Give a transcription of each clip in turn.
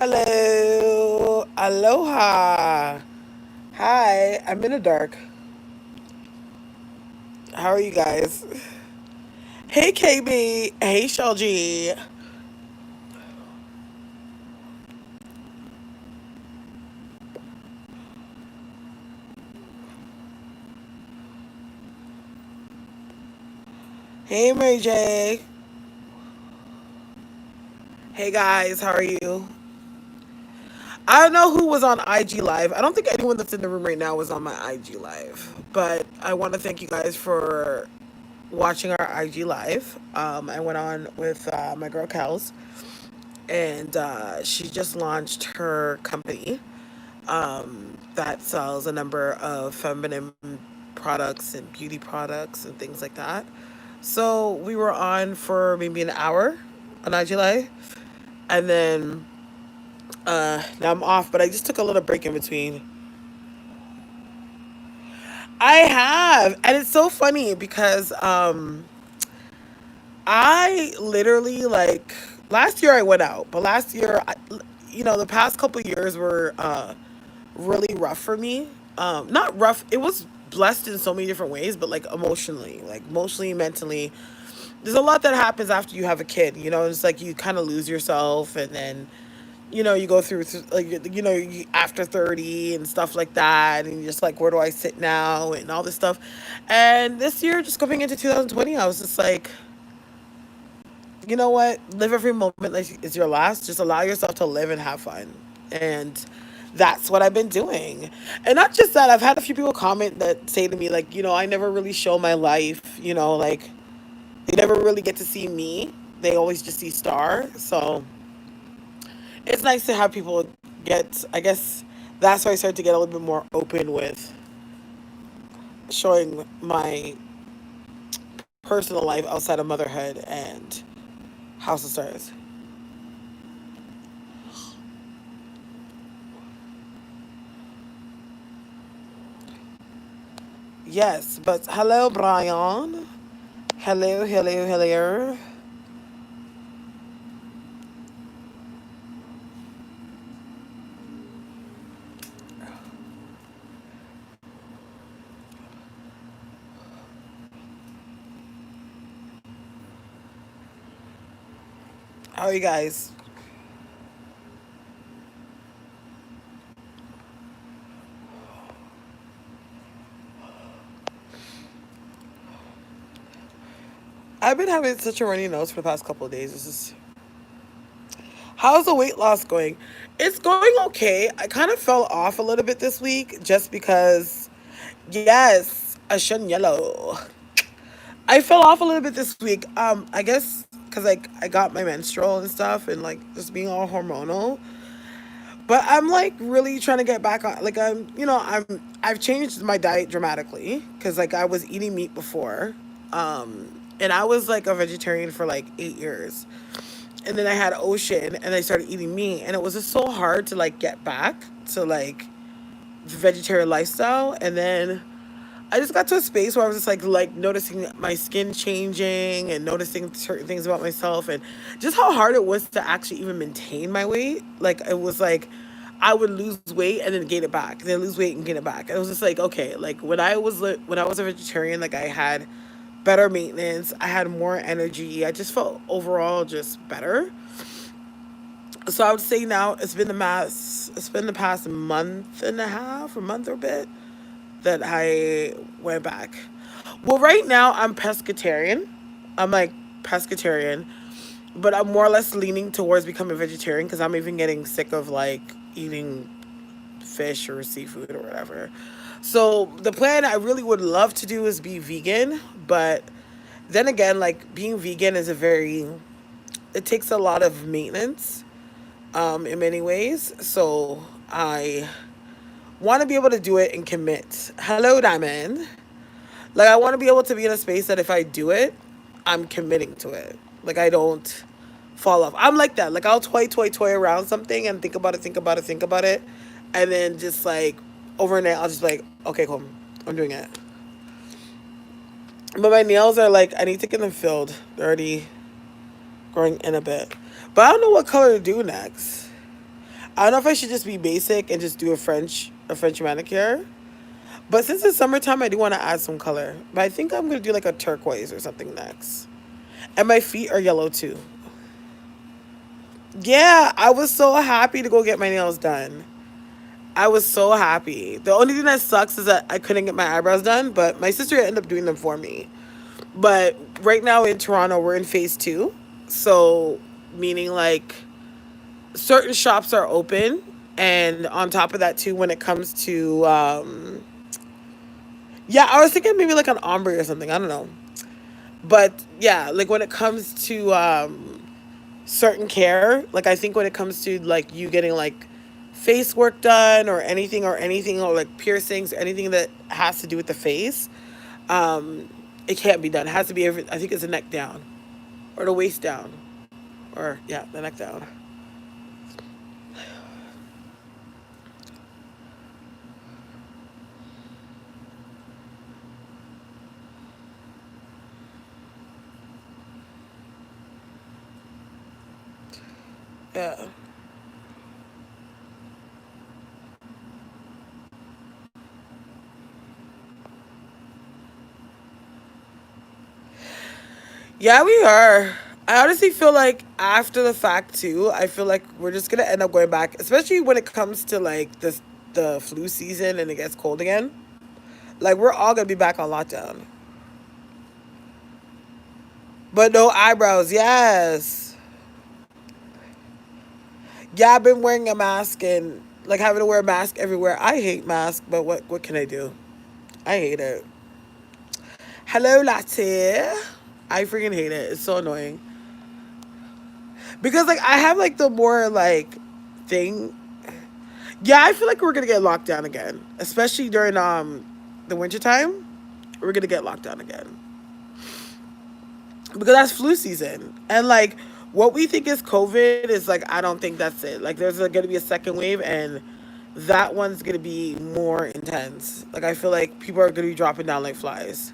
Hello. Aloha. Hi. I'm in the dark. How are you guys? Hey, KB. Hey, Shelgy. Hey, Mary J. Hey, guys. How are you? I don't know who was on IG Live. I don't think anyone that's in the room right now was on my IG Live. But I want to thank you guys for watching our IG Live. I went on with my girl Kels, and she just launched her company that sells a number of feminine products and beauty products and things like that. So we were on for maybe an hour on IG Live, and then now I'm off. But I just took a little break in between. I have, and it's so funny because I literally like last year I went out, but last year, the past couple years were really rough for me. Not rough. It was blessed in so many different ways, but like emotionally, mentally. There's a lot that happens after you have a kid. It's like you kind of lose yourself, and then you go through like after 30 and stuff like that, and you're just like, where do I sit now, and all this stuff. And this year, just coming into 2020, I was just like, you know what? Live every moment like it's your last. Just allow yourself to live and have fun. And that's what I've been doing. And not just that, I've had a few people comment that say to me, like, I never really show my life, like they never really get to see me. They always just see Starre. So it's nice to have people get, I guess that's why I started to get a little bit more open with showing my personal life outside of motherhood and House of Stars. Yes, but hello, Brian. Hello, hello, hello. How are you guys? I've been having such a runny nose for the past couple of days. How's the weight loss going? It's going okay. I kind of fell off a little bit this week just because, yes, I shouldn't yellow. I fell off a little bit this week. I guess because like I got my menstrual and stuff, and like just being all hormonal. But I'm like really trying to get back on. Like I've changed my diet dramatically because like I was eating meat before, and I was like a vegetarian for like 8 years, and then I had ocean and I started eating meat, and it was just so hard to like get back to like the vegetarian lifestyle, and then I just got to a space where I was just like noticing my skin changing and noticing certain things about myself and just how hard it was to actually even maintain my weight. Like it was like I would lose weight and then gain it back, then lose weight and gain it back. And it was just like okay, like when I was a vegetarian, like I had better maintenance, I had more energy, I just felt overall just better. So I would say now it's been the past month and a half, a month or a bit that I went back. Well, right now I'm pescatarian. I'm like pescatarian, but I'm more or less leaning towards becoming vegetarian because I'm even getting sick of like eating fish or seafood or whatever. So the plan I really would love to do is be vegan, but then again, like being vegan is it takes a lot of maintenance in many ways. So I want to be able to do it and commit. Hello, Diamond. Like I want to be able to be in a space that if I do it, I'm committing to it. Like I don't fall off. I'm like that. Like I'll toy around something and think about it, and then just like overnight I'll just be like, okay, cool, I'm doing it. But my nails are like I need to get them filled. They're already growing in a bit, but I don't know what color to do next. I don't know if I should just be basic and just do a French manicure. But since it's summertime, I do want to add some color. But I think I'm gonna do like a turquoise or something next. And my feet are yellow too. Yeah, I was so happy to go get my nails done. I was so happy. The only thing that sucks is that I couldn't get my eyebrows done, but my sister ended up doing them for me. But right now in Toronto, we're in phase two. So, meaning like certain shops are open. And on top of that, too, when it comes to, yeah, I was thinking maybe like an ombre or something. I don't know. But yeah, like when it comes to certain care, like I think when it comes to like you getting like face work done or anything or like piercings or anything that has to do with the face, it can't be done. It has to be I think it's the neck down or the waist down or yeah, the neck down. Yeah. Yeah, we are. I honestly feel like after the fact too, I feel like we're just gonna end up going back, especially when it comes to like the flu season and it gets cold again. Like we're all gonna be back on lockdown. But no eyebrows, yes. Yeah, I've been wearing a mask and like having to wear a mask everywhere. I hate masks, but what can I do? I hate it. Hello, Latte. I freaking hate it. It's so annoying. Because like I have like the more like thing. Yeah, I feel like we're gonna get locked down again. Especially during the winter time. We're gonna get locked down again. Because that's flu season. And like what we think is COVID is like I don't think that's it. Like there's gonna be a second wave and that one's gonna be more intense. Like I feel like people are gonna be dropping down like flies.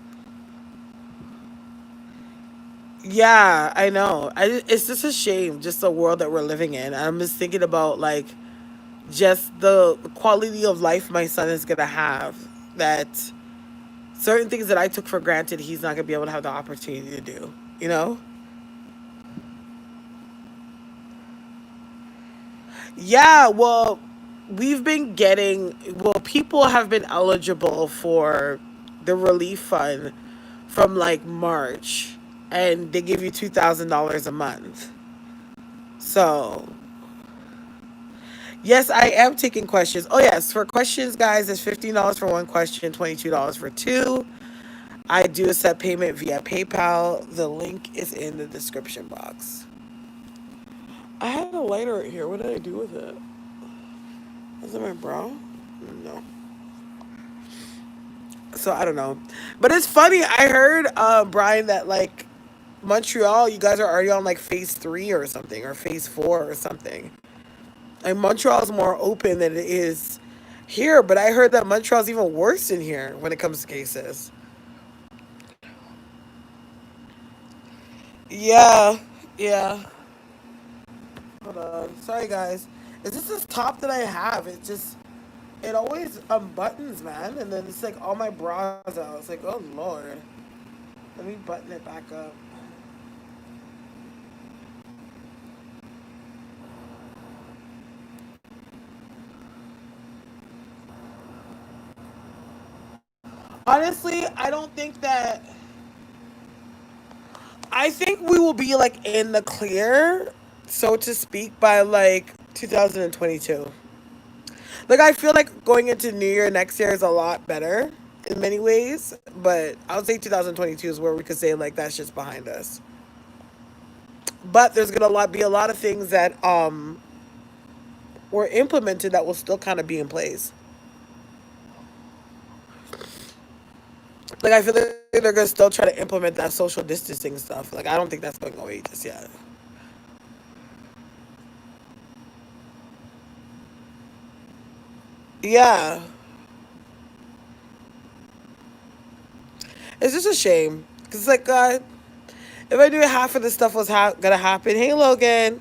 Yeah, I know. It's just a shame, just the world that we're living in. I'm just thinking about like just the quality of life my son is gonna have. That certain things that I took for granted, he's not gonna be able to have the opportunity to do. You know? Yeah. Well, we've been getting. Well, people have been eligible for the relief fund from like March, and they give you $2,000 a month. So yes, I am taking questions. Oh yes, for questions, guys, it's $15 for one question, $22 for two. I do accept payment via PayPal. The link is in the description box. I had a lighter right here. What did I do with it? Was it my bra? No. So I don't know. But it's funny. I heard Brian that like Montreal, you guys are already on like phase three or something, or phase four or something. Like Montreal's more open than it is here, but I heard that Montreal's even worse in here when it comes to cases. Yeah, yeah. Hold on. Sorry, guys. Is this top that I have? It always unbuttons, man, and then it's like all my bras out. It's like, oh lord. Let me button it back up. Honestly, I don't think that. I think we will be like in the clear, so to speak, by like 2022. Like I feel like going into New Year next year is a lot better in many ways, but I would say 2022 is where we could say like that's just behind us. But there's gonna be a lot of things that were implemented that will still kind of be in place. Like I feel like they're gonna still try to implement that social distancing stuff. Like I don't think that's going away just yet. Yeah, it's just a shame because like if I knew half of this stuff was gonna happen, hey Logan,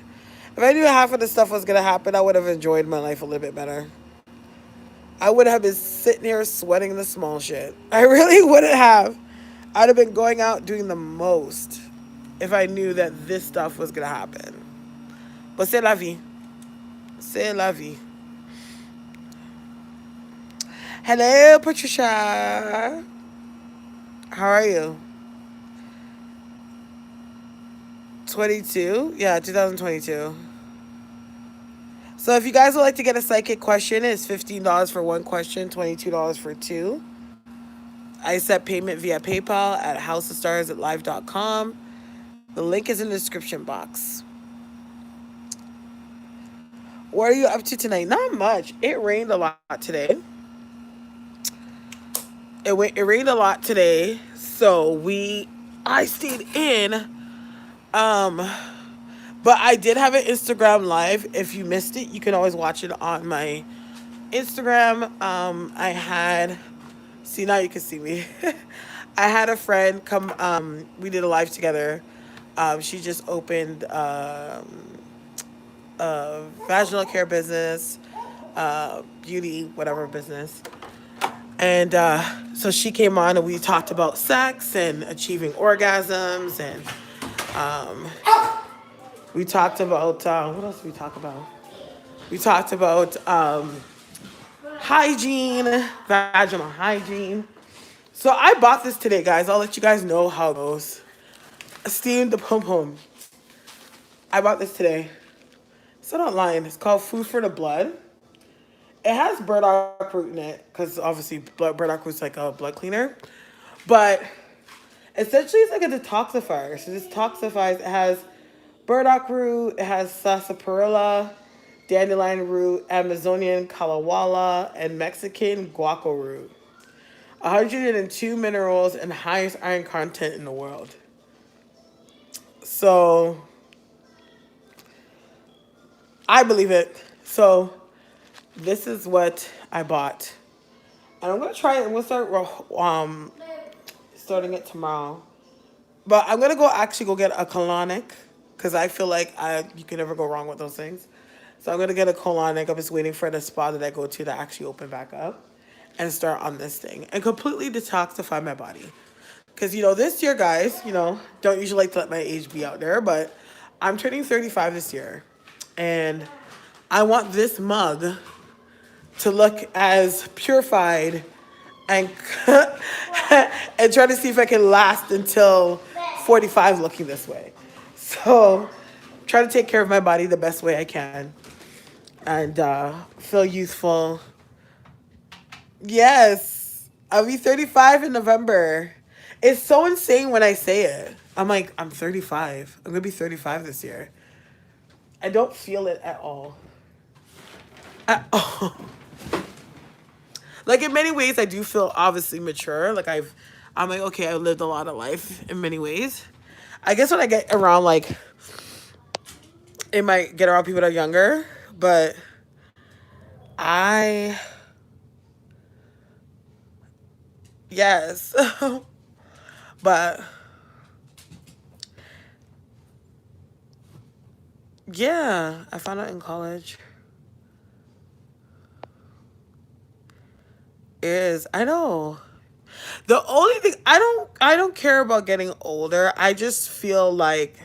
If I knew half of the stuff was gonna happen, I would have enjoyed my life a little bit better. I would have been sitting here sweating the small shit. I really wouldn't have. I'd have been going out doing the most if I knew that this stuff was gonna happen. But c'est la vie. C'est la vie. Hello, Patricia. How are you? 22? Yeah, 2022. So if you guys would like to get a psychic question, it's $15 for one question, $22 for two. I accept payment via PayPal at houseofstars@live.com. The link is in the description box. What are you up to tonight? Not much. It rained a lot today. It rained a lot today, so I stayed in. But I did have an Instagram live. If you missed it, you can always watch it on my Instagram. I had see now you can see me. I had a friend come. We did a live together. She just opened a vaginal care business, beauty whatever business, and so she came on and we talked about sex and achieving orgasms and we talked about what else did we talk about? We talked about hygiene, vaginal hygiene. So I bought this today, guys. I'll let you guys know how it goes. Steamed the pom pom. I bought this today. It's not online. It's called Food for the Blood. It has burdock root in it because obviously burdock root's like a blood cleaner. But essentially it's like a detoxifier. So this detoxifies. It has burdock root. It has sarsaparilla, dandelion root, Amazonian kalawala, and Mexican guaco root. 102 minerals and highest iron content in the world. So I believe it. So this is what I bought. And I'm going to try it. We'll start starting it tomorrow. But I'm going to actually go get a colonic because I feel like you can never go wrong with those things. So I'm going to get a colonic. I'm just waiting for the spa that I go to actually open back up and start on this thing and completely detoxify my body. Because, this year, guys, don't usually like to let my age be out there, but I'm turning 35 this year. And I want this mug to look as purified and and try to see if I can last until 45 looking this way. So try to take care of my body the best way I can and feel youthful. Yes, I'll be 35 in November. It's so insane when I say it. I'm like, I'm 35. I'm going to be 35 this year. I don't feel it at all. At all. Like in many ways, I do feel obviously mature. Like I'm like, okay, I've lived a lot of life in many ways. I guess when I get around, like, it might get around people that are younger, but yes. But yeah, I found out in college. I know. The only thing I don't care about getting older. I just feel like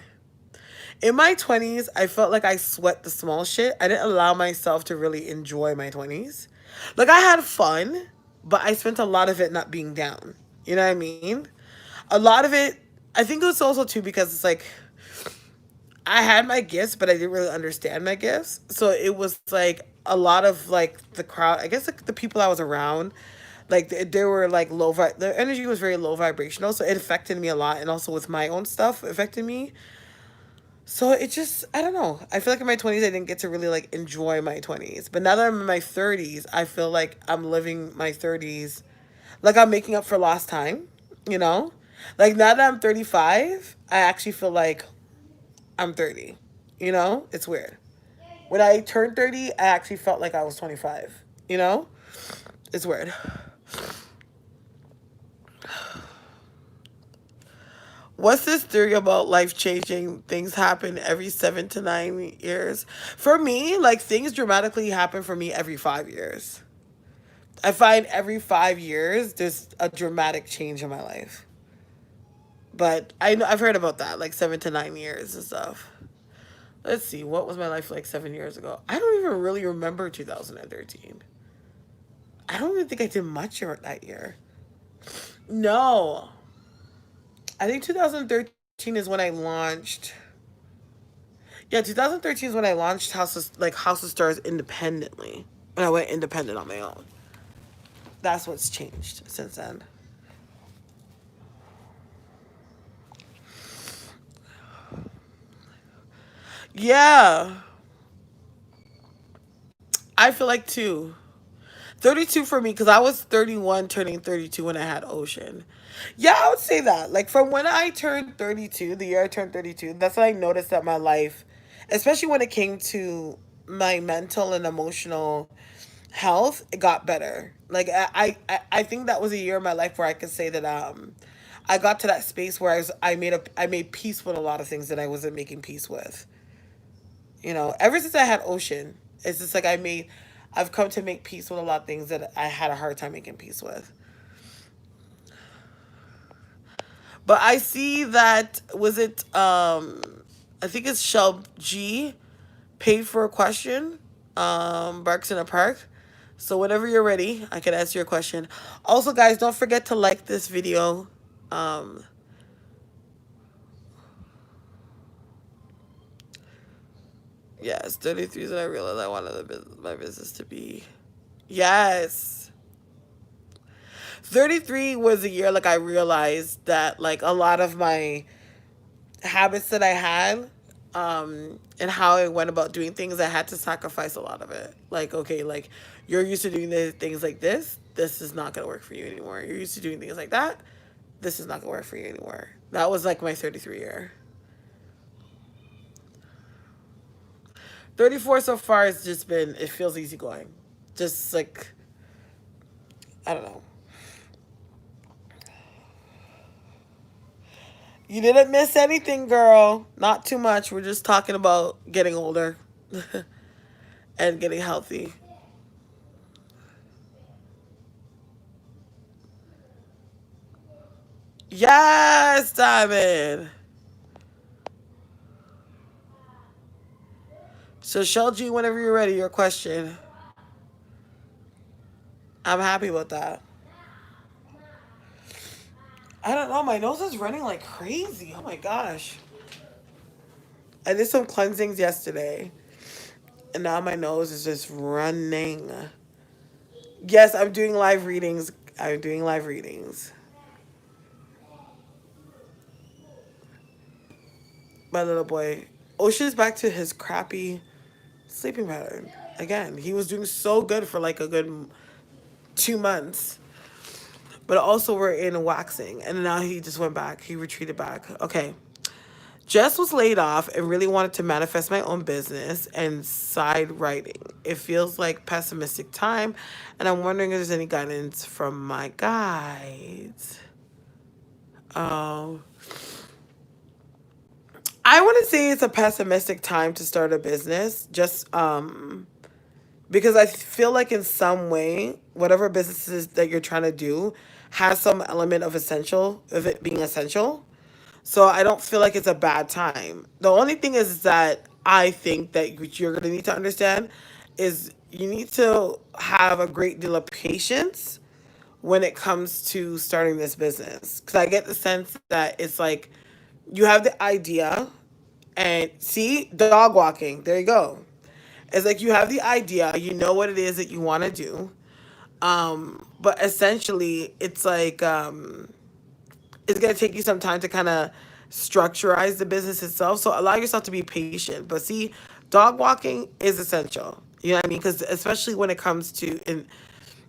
in my 20s, I felt like I sweat the small shit. I didn't allow myself to really enjoy my 20s. Like I had fun, but I spent a lot of it not being down. You know what I mean? A lot of it, I think it was also too because it's like I had my gifts, but I didn't really understand my gifts. So it was like a lot of like the crowd, I guess like the people I was around, like they were like the energy was very low vibrational. So it affected me a lot. And also with my own stuff, it affected me. So it just, I don't know. I feel like in my 20s, I didn't get to really like enjoy my 20s. But now that I'm in my 30s, I feel like I'm living my 30s like I'm making up for lost time, you know? Like now that I'm 35, I actually feel like I'm 30. It's weird. When I turned 30, I actually felt like I was 25. It's weird. What's this theory about life changing things happen every 7 to 9 years? For me, like things dramatically happen for me every 5 years. I find every 5 years there's a dramatic change in my life. But I know I've heard about that, like 7 to 9 years and stuff. Let's see, what was my life like 7 years ago? I don't even really remember 2013. I don't even think I did much that year. No, I think 2013 is when I launched. Yeah, 2013 is when I launched House of Stars independently. When I went independent on my own. That's what's changed since then. Yeah, I feel like too. 32 for me because I was 31 turning 32 when I had Ocean. Yeah, I would say that. Like from when I turned 32, the year I turned 32, that's when I noticed that my life, especially when it came to my mental and emotional health, it got better. Like I think that was a year in my life where I could say that I got to that space where I made peace with a lot of things that I wasn't making peace with. Ever since I had Ocean, it's just like I've come to make peace with a lot of things that I had a hard time making peace with. But I see that was it I think it's Shelb G paid for a question. Barks in a park. So whenever you're ready, I can answer your question. Also, guys, don't forget to like this video. Um, yes, 33 is when I realized I wanted my business to be. Yes. 33 was a year like I realized that like a lot of my habits that I had and how I went about doing things, I had to sacrifice a lot of it. Like, okay, like you're used to doing things like this is not going to work for you anymore. You're used to doing things like that. This is not going to work for you anymore. That was like my 33 year. 34 so far has just been, it feels easy going. Just like, I don't know. You didn't miss anything, girl. Not too much. We're just talking about getting older and getting healthy. Yes, Diamond. So, Shell G, whenever you're ready, your question. I'm happy about that. I don't know. My nose is running like crazy. Oh my gosh. I did some cleansings yesterday, and now my nose is just running. Yes, I'm doing live readings. I'm doing live readings. My little boy. Ocean's back to his crappy sleeping pattern. Again, he was doing so good for like a good 2 months. But also we're in waxing. And now he just went back. He retreated back. Okay. Jess was laid off and really wanted to manifest my own business and side writing. It feels like pessimistic time, and I'm wondering if there's any guidance from my guides. Um, I wouldn't say it's a pessimistic time to start a business, just because I feel like in some way, whatever businesses that you're trying to do has some element of it being essential. So I don't feel like it's a bad time. The only thing is that I think that what you're going to need to understand is you need to have a great deal of patience when it comes to starting this business. Because I get the sense that it's like you have the idea and see, dog walking, there you go. It's like you have the idea, you know what it is that you want to do. But essentially, it's like it's gonna take you some time to kind of structureize the business itself. So allow yourself to be patient. But see, dog walking is essential. You know what I mean? Because especially when it comes to, and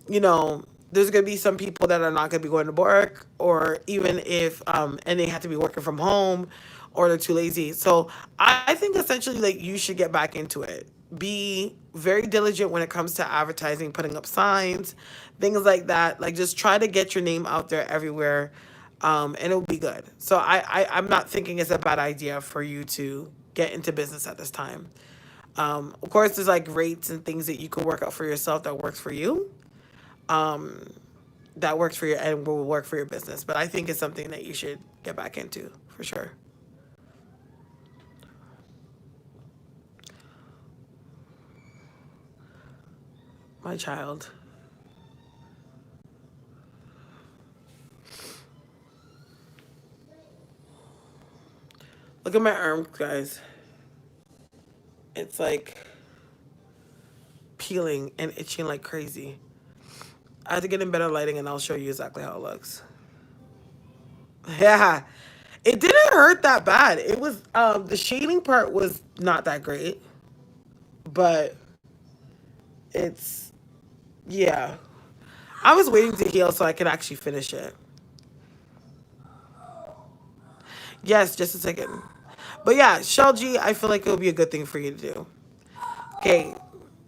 you know, there's gonna be some people that are not gonna be going to work, or even if and they have to be working from home, or they're too lazy. So I think essentially like you should get back into it. Be very diligent when it comes to advertising, putting up signs, things like that. Like just try to get your name out there everywhere. And it'll be good. So I'm not thinking it's a bad idea for you to get into business at this time. Of course, there's like rates and things that you can work out for yourself that works for you, that works for you and will work for your business. But I think it's something that you should get back into for sure. My child. Look at my arm, guys. It's like peeling and itching like crazy. I had to get in better lighting and I'll show you exactly how it looks. Yeah. It didn't hurt that bad. It was the shading part was not that great, but it's yeah. I was waiting to heal so I could actually finish it. Yes, just a second. But yeah, Shell G, I feel like it'll be a good thing for you to do. Okay.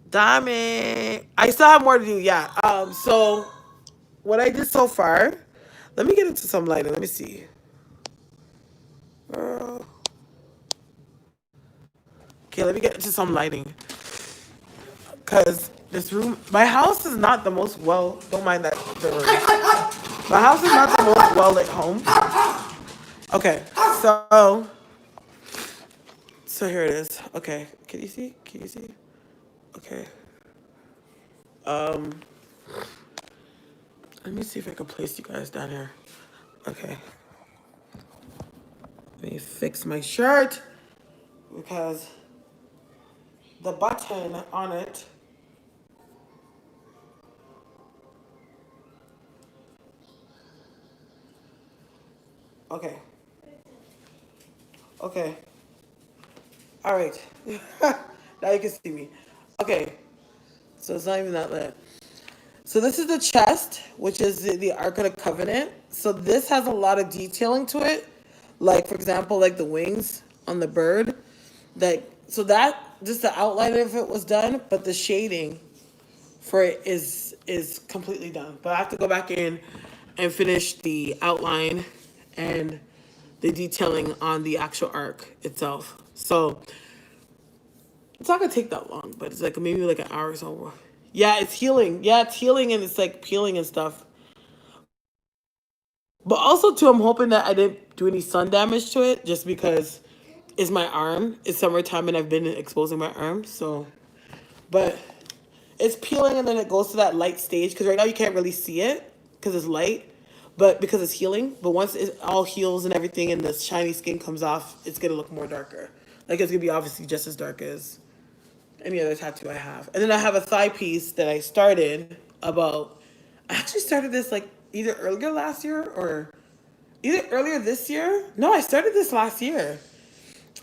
Diamond. I still have more to do, yeah. So what I did so far, let me get into some lighting. Let me see. Girl. Okay, let me get into some lighting. Cause this room, my house is not the most well. Don't mind that. My house is not the most well lit home. Okay, so here it is. Okay, can you see? Can you see? Okay. Um, let me see if I can place you guys down here. Okay. Let me fix my shirt because the button on it. Okay. Okay. All right. Now you can see me. Okay. So it's not even that lit. So this is the chest, which is the Ark of the Covenant. So this has a lot of detailing to it. Like, for example, like the wings on the bird. So that, just the outline of it was done, but the shading for it is completely done. But I have to go back in and finish the outline and the detailing on the actual arc itself. So it's not gonna take that long, but it's like maybe like an hour or so. Yeah, it's healing. Yeah, it's healing and it's like peeling and stuff. But also too, I'm hoping that I didn't do any sun damage to it, just because it's my arm. It's summertime and I've been exposing my arm, so. But it's peeling and then it goes to that light stage because right now you can't really see it because it's light, but because it's healing. But once it all heals and everything and the shiny skin comes off, it's gonna look more darker. Like it's gonna be obviously just as dark as any other tattoo I have. And then I have a thigh piece that I started about. I actually started this like either earlier last year or either earlier this year. No, I started this last year.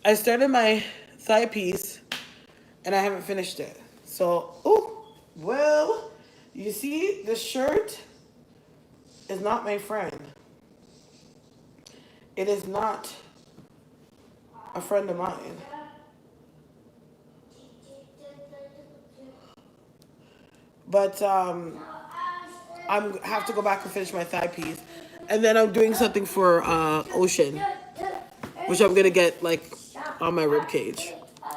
I started my thigh piece and I haven't finished it. So, oh, well, you see, the shirt is not my friend. It is not a friend of mine. But I'm have to go back and finish my thigh piece, and then I'm doing something for Ocean, which I'm gonna get like on my rib cage.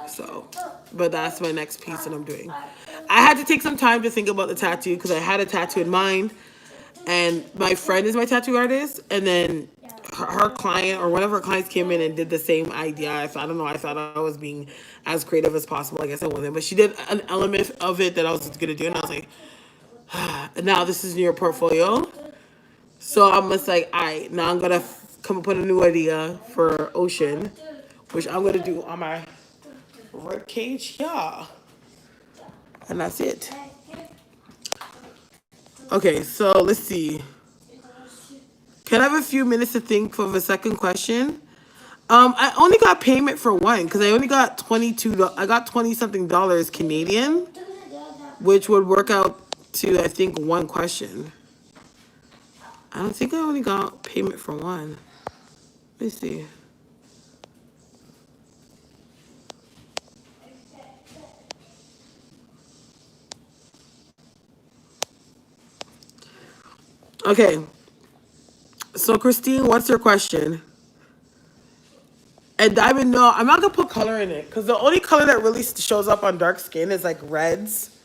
So, but that's my next piece that I'm doing. I had to take some time to think about the tattoo because I had a tattoo in mind, and my friend is my tattoo artist, and then her client or one of her clients came in and did the same idea. I don't know. I thought I was being as creative as possible. I guess I wasn't, but she did an element of it that I was gonna do, and I was like, now this is in your portfolio. So I'm just like, all right, now I'm gonna come up with a new idea for Ocean, which I'm gonna do on my rib cage. Yeah, and that's it. Okay, so let's see. Can I have a few minutes to think of a second question? I only got payment for one because I only got 22. I got 20 something dollars Canadian, which would work out to I think one question. I don't think I only got payment for one. Let me see. Okay, So, Christine, what's your question? And diamond, no, I'm not gonna put color in it because the only color that really shows up on dark skin is like reds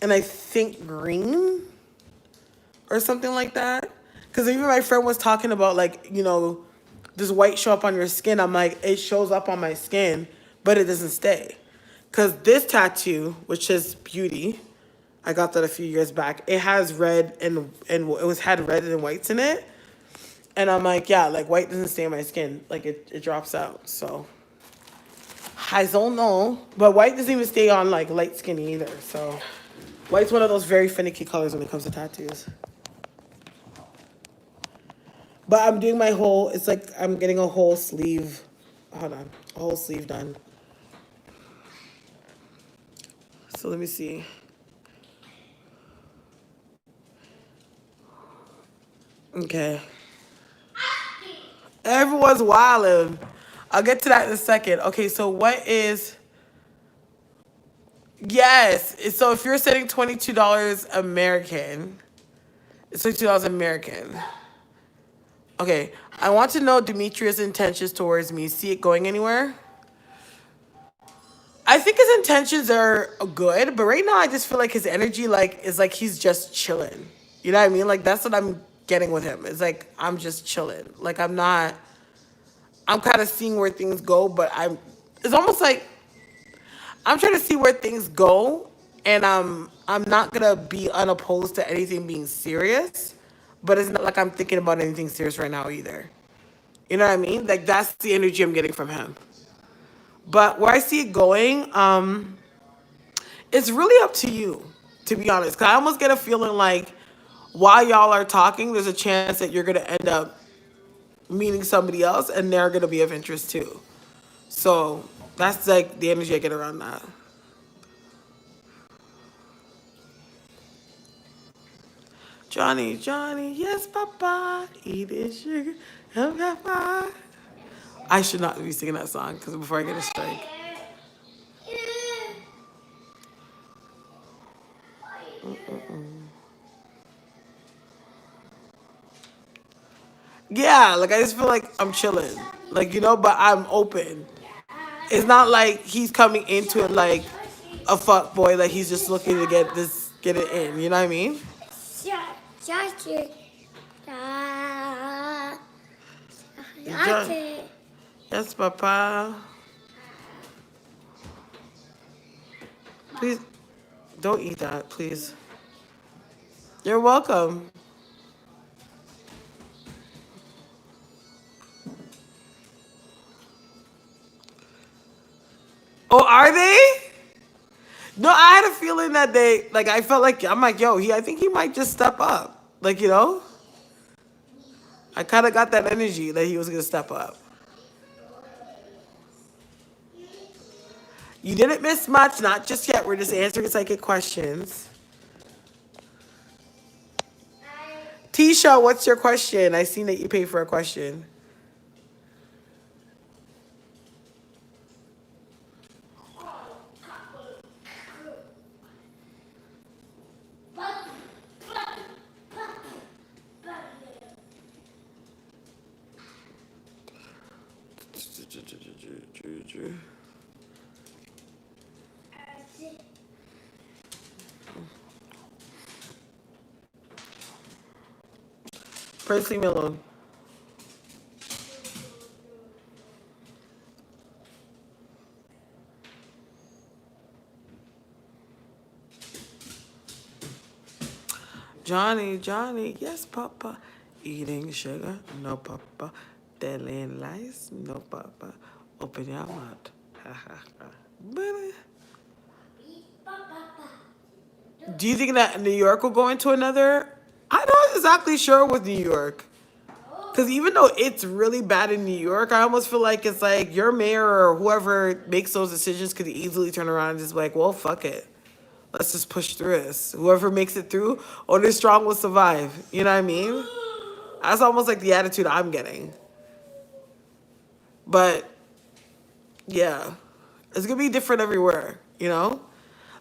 and I think green or something like that. Because even my friend was talking about like, does white show up on your skin? I'm like, it shows up on my skin, but it doesn't stay. Because this tattoo, which is beauty, I got that a few years back. It has red and it was had red and whites in it. And I'm like, yeah, like white doesn't stay on my skin. Like it drops out. So I don't know. But white doesn't even stay on like light skin either. So white's one of those very finicky colors when it comes to tattoos. But I'm doing my whole, it's like I'm getting a whole sleeve. Hold on. A whole sleeve done. So let me see. Okay. Everyone's wilding. I'll get to that in a second. Okay, so what is... Yes. So if you're setting $22 American, it's $22 American. Okay. I want to know Demetrius' intentions towards me. See it going anywhere? I think his intentions are good, but right now I just feel like his energy like is like he's just chilling. You know what I mean? Like that's what I'm getting with him. It's like I'm just chilling. Like I'm kind of seeing where things go, but it's almost like I'm trying to see where things go, and I'm not gonna be unopposed to anything being serious, but it's not like I'm thinking about anything serious right now either. You know what I mean? Like that's the energy I'm getting from him. But where I see it going, it's really up to you, to be honest. 'Cause I almost get a feeling like while y'all are talking, there's a chance that you're gonna end up meeting somebody else, and they're gonna be of interest too. So that's like the energy I get around that. Johnny, Johnny, yes, Papa, eat this sugar, oh, Papa. I should not be singing that song because before I get a strike. Yeah, like I just feel like I'm chilling, like but I'm open. It's not like he's coming into it like a fuck boy, like he's just looking to get it in. You know what I mean? Yes, Papa. Please don't eat that, please. You're welcome. Oh, are they? No, I had a feeling that I felt like, I'm like, yo, I think he might just step up. Like, I kind of got that energy that he was going to step up. You didn't miss much, not just yet. We're just answering psychic questions. Tisha, what's your question? I seen that you paid for a question. Prince, leave me alone. Johnny, Johnny, yes, Papa. Eating sugar, no, Papa. Telling lies, no, Papa. Open your mouth. Ha ha ha. Really? Do you think that New York will go into another? I'm not exactly sure with New York. Because even though it's really bad in New York, I almost feel like it's like your mayor or whoever makes those decisions could easily turn around and just be like, well, fuck it. Let's just push through this. Whoever makes it through, only strong will survive. You know what I mean? That's almost like the attitude I'm getting. But yeah, it's gonna be different everywhere.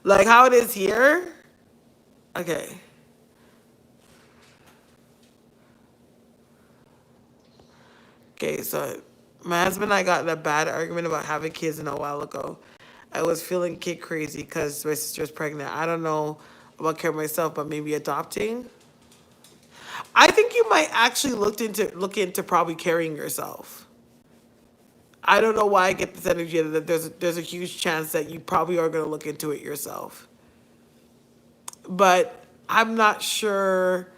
Like how it is here. Okay. Okay, so my husband and I got in a bad argument about having kids a while ago. I was feeling kid crazy because my sister's pregnant. I don't know about care myself, but maybe adopting. I think you might actually look into probably carrying yourself. I don't know why I get this energy that there's a huge chance that you probably are going to look into it yourself. But I'm not sure.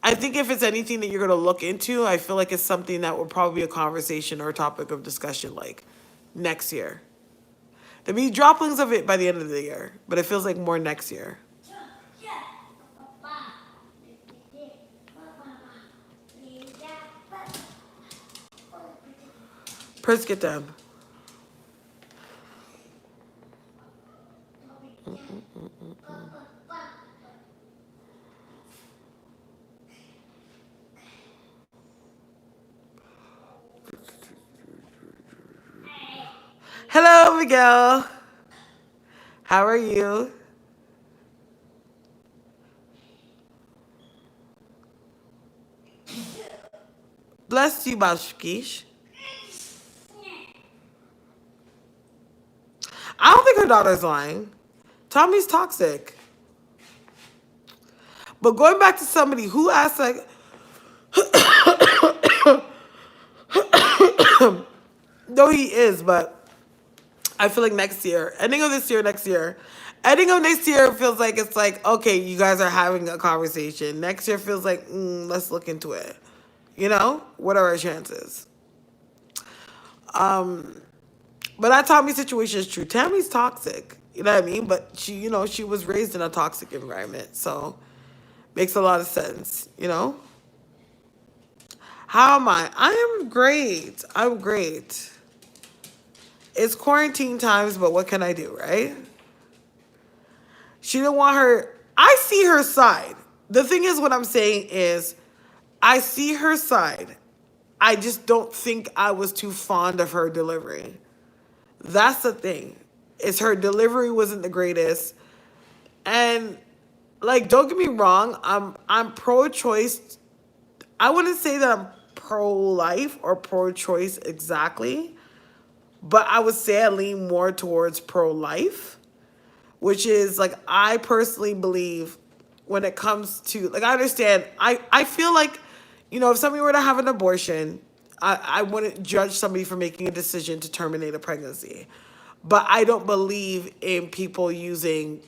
I think if it's anything that you're going to look into, I feel like it's something that will probably be a conversation or a topic of discussion like next year. There'll be droplings of it by the end of the year, but it feels like more next year. Purse get them. Hello, Miguel. How are you? Bless you, Bashkish. I don't think her daughter's lying. Tommy's toxic. But going back to somebody who asked, like, no, he is, but I feel like next year, ending of this year, next year, ending of next year feels like it's like, okay, you guys are having a conversation. Next year feels like, let's look into it. You know, what are our chances? But that Tommy situation is true. Tammy's toxic. You know what I mean? But she, she was raised in a toxic environment, so makes a lot of sense. You know. How am I? I am great. I'm great. It's quarantine times, but what can I do, right? She didn't want her. I see her side. The thing is, what I'm saying is, I see her side. I just don't think I was too fond of her delivery. That's the thing. Is her delivery wasn't the greatest. And like, don't get me wrong, I'm pro-choice. I wouldn't say that I'm pro-life or pro-choice exactly, but I would say I lean more towards pro-life, which is like I personally believe when it comes to like I understand I feel like, if somebody were to have an abortion, I wouldn't judge somebody for making a decision to terminate a pregnancy. But I don't believe in people using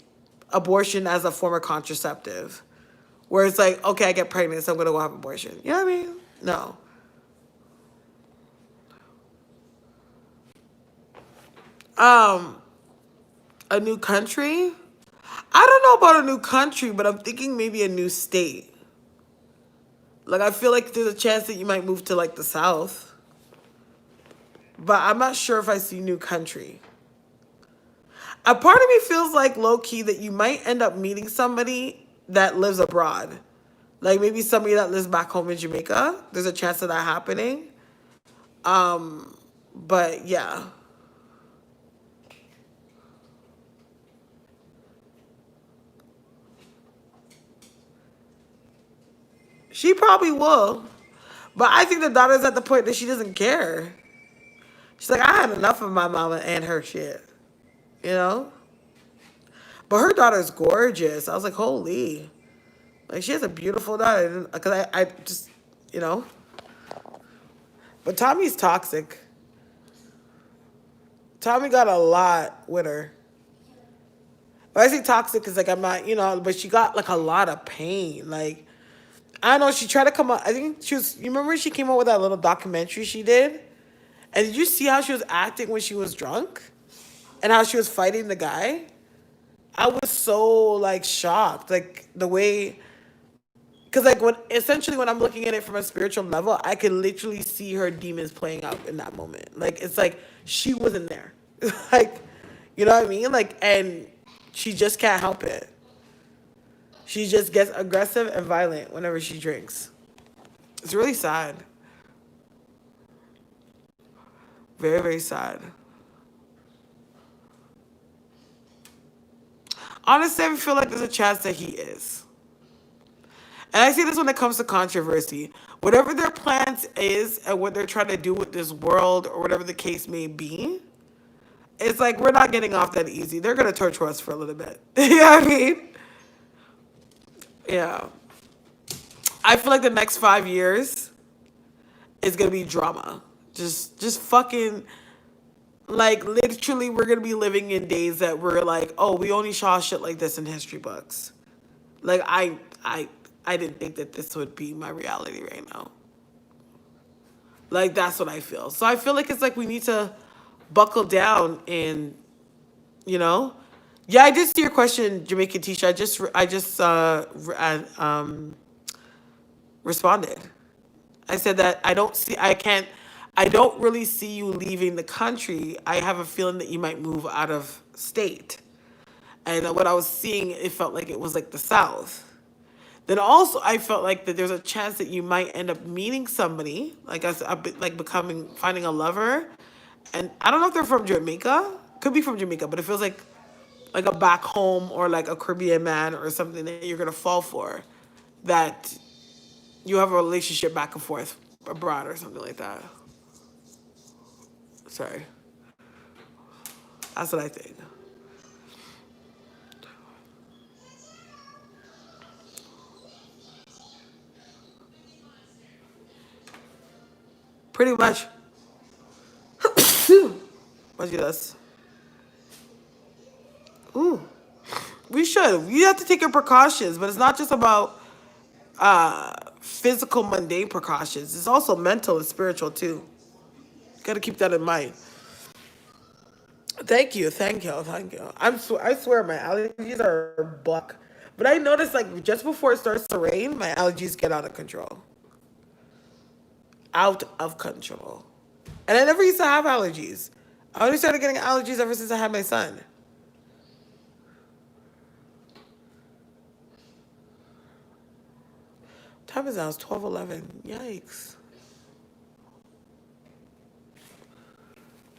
abortion as a form of contraceptive. Where it's like, okay, I get pregnant, so I'm gonna go have an abortion. You know what I mean? No. Um, a new country? I don't know about a new country, but I'm thinking maybe a new state. Like I feel like there's a chance that you might move to like the South. But I'm not sure if I see new country. A part of me feels like low key that you might end up meeting somebody that lives abroad. Like maybe somebody that lives back home in Jamaica. There's a chance of that happening. But yeah. She probably will. But I think the daughter's at the point that she doesn't care. She's like, I had enough of my mama and her shit. You know? But her daughter's gorgeous. I was like, holy. Like, she has a beautiful daughter. Because I just, you know. But Tommy's toxic. Tommy got a lot with her. When I say toxic, because, like, I'm not, but she got, like, a lot of pain. Like, I don't know, she tried to come out. I think she was, you remember she came out with that little documentary she did? And did you see how she was acting when she was drunk? And how she was fighting the guy? I was so, like, shocked. Like, the way... Because, like, when I'm looking at it from a spiritual level, I could literally see her demons playing out in that moment. Like, it's like she wasn't there. Like, you know what I mean? Like, and she just can't help it. She just gets aggressive and violent whenever she drinks. It's really sad. Very, very sad. Honestly, I feel like there's a chance that he is. And I say this when it comes to controversy. Whatever their plans is and what they're trying to do with this world or whatever the case may be, it's like we're not getting off that easy. They're gonna torture us for a little bit. You know what I mean? Yeah. I feel like the next 5 years is gonna be drama. Just fucking like literally we're gonna be living in days that we're like, oh, we only saw shit like this in history books. Like I didn't think that this would be my reality right now. Like that's what I feel. So I feel like it's like we need to buckle down and you know. Yeah, I did see your question, Jamaican Tisha. Responded. I said that I don't really see you leaving the country. I have a feeling that you might move out of state. And what I was seeing, it felt like it was like the South. Then also, I felt like that there's a chance that you might end up meeting somebody, like us, like finding a lover. And I don't know if they're from Jamaica. Could be from Jamaica, but it feels like a back home or like a Caribbean man or something that you're gonna fall for. That you have a relationship back and forth abroad or something like that. Sorry, that's what I think. Pretty much. Let's do this. Ooh. We should. You have to take your precautions, but it's not just about physical, mundane precautions. It's also mental and spiritual too. Got to keep that in mind. Thank you, thank you, thank you. I swear my allergies are buck, but I noticed like just before it starts to rain, my allergies get out of control. Out of control. And I never used to have allergies. I only started getting allergies ever since I had my son. Time is now, it's 12:11. Yikes.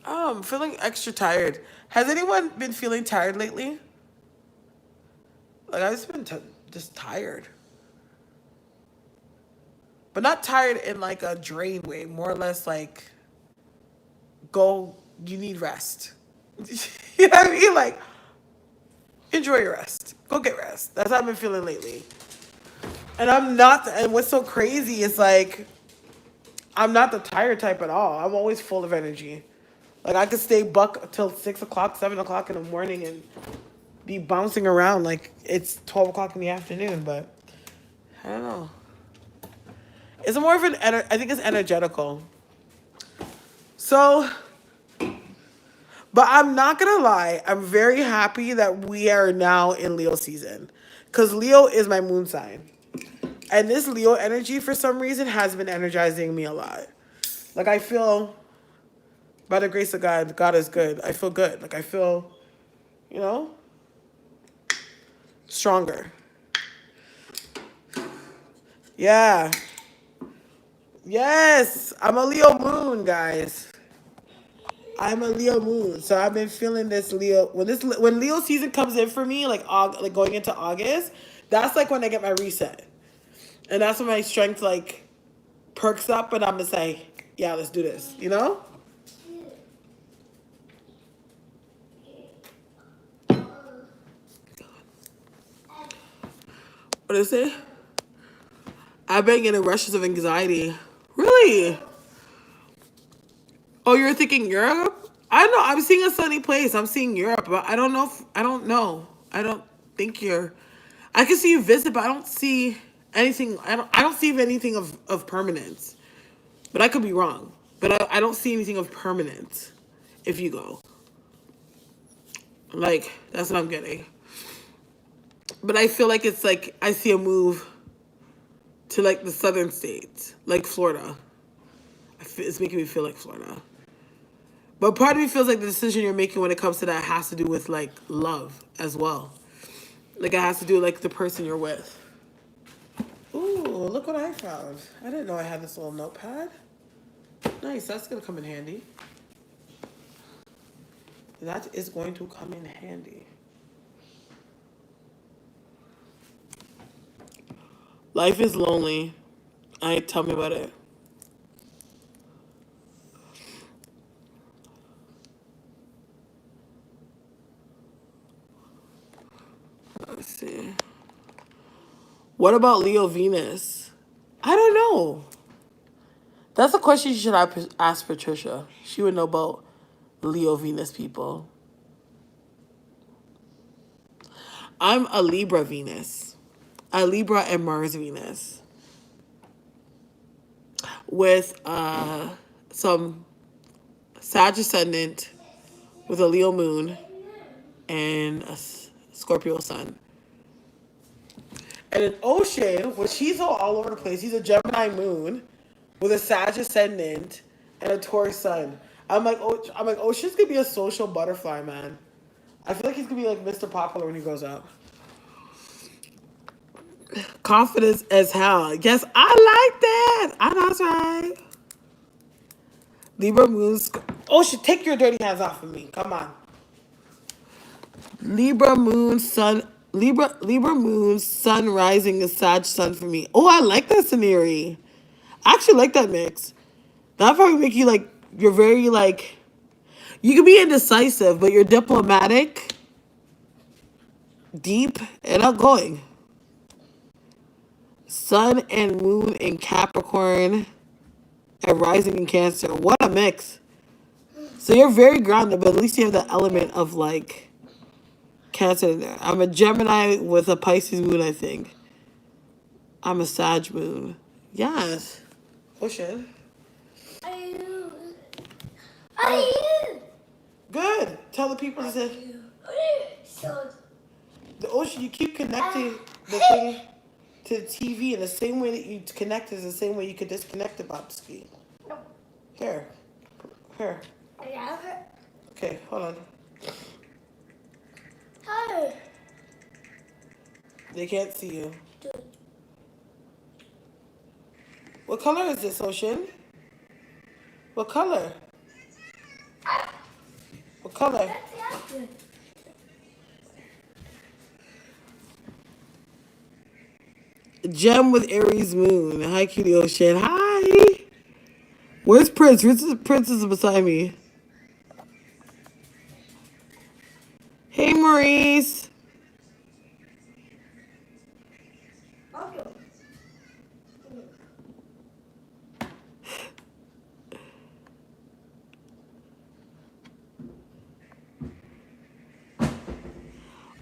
I'm feeling extra tired. Has anyone been feeling tired lately? Like I've just been just tired. But not tired in like a drain way, more or less like go you need rest. You know what I mean? Like enjoy your rest. Go get rest. That's how I've been feeling lately. And I'm not and what's so crazy is like I'm not the tired type at all. I'm always full of energy. Like I could stay buck till 6 o'clock, 7 o'clock in the morning and be bouncing around like it's 12 o'clock in the afternoon, but I don't know. It's more of I think it's energetical. So, but I'm not gonna lie, I'm very happy that we are now in Leo season. Because Leo is my moon sign. And this Leo energy, for some reason, has been energizing me a lot. Like, I feel, by the grace of God, God is good. I feel good. Like, I feel, you know, stronger. Yeah. Yes. I'm a Leo moon, guys. I'm a Leo moon, so I've been feeling this Leo. When Leo season comes in for me, like going into August, that's like when I get my reset, and that's when my strength like perks up, and I'm gonna say, yeah, let's do this. You know? What is it? I've been getting rushes of anxiety. Really? Oh, you're thinking Europe? I don't know. I'm seeing a sunny place. I'm seeing Europe, but I don't know. I don't know. I don't think you're. I can see you visit, but I don't see anything. I don't see anything of permanence. But I could be wrong. But I don't see anything of permanence if you go. Like that's what I'm getting. But I feel like it's like I see a move to like the southern states, like Florida. It's making me feel like Florida. But part of me feels like the decision you're making when it comes to that has to do with like love as well. Like it has to do with like the person you're with. Ooh, look what I found. I didn't know I had this little notepad. Nice, that's gonna come in handy. That is going to come in handy. Life is lonely. Tell me about it. Let's see. What about Leo Venus? I don't know. That's a question you should ask Patricia. She would know about Leo Venus people. I'm a Libra Venus. A Libra and Mars Venus. With some Sag ascendant with a Leo moon and a Scorpio sun. And an Ocean, which he's all over the place. He's a Gemini moon with a Sag ascendant and a Taurus sun. Ocean's gonna be a social butterfly, man. I feel like he's gonna be like Mr. Popular when he grows up. Confidence as hell. Yes, I like that. I know that's right. Libra moons. Ocean, take your dirty hands off of me. Come on. Libra moon sun. Libra moon sun rising is Sag sun for me. Oh, I like that scenario. I actually like that mix. That probably make you like you're very like you can be indecisive, but you're diplomatic, deep, and outgoing. Sun and moon in Capricorn and rising in Cancer. What a mix. So you're very grounded, but at least you have the element of like Cancer in there. I'm a Gemini with a Pisces moon, I think. I'm a Sag moon. Yes. Ocean. Are you? Good. Tell the people to say. The Ocean, you keep connecting the thing to the TV in the same way that you connect is the same way you could disconnect the Bobski. Here. Here. Okay, hold on. Hi. They can't see you. What color is this, Ocean? What color? What color? Gem with Aries moon. Hi, cutie Ocean. Hi. Where's Prince? Prince is beside me. Hey, Maurice.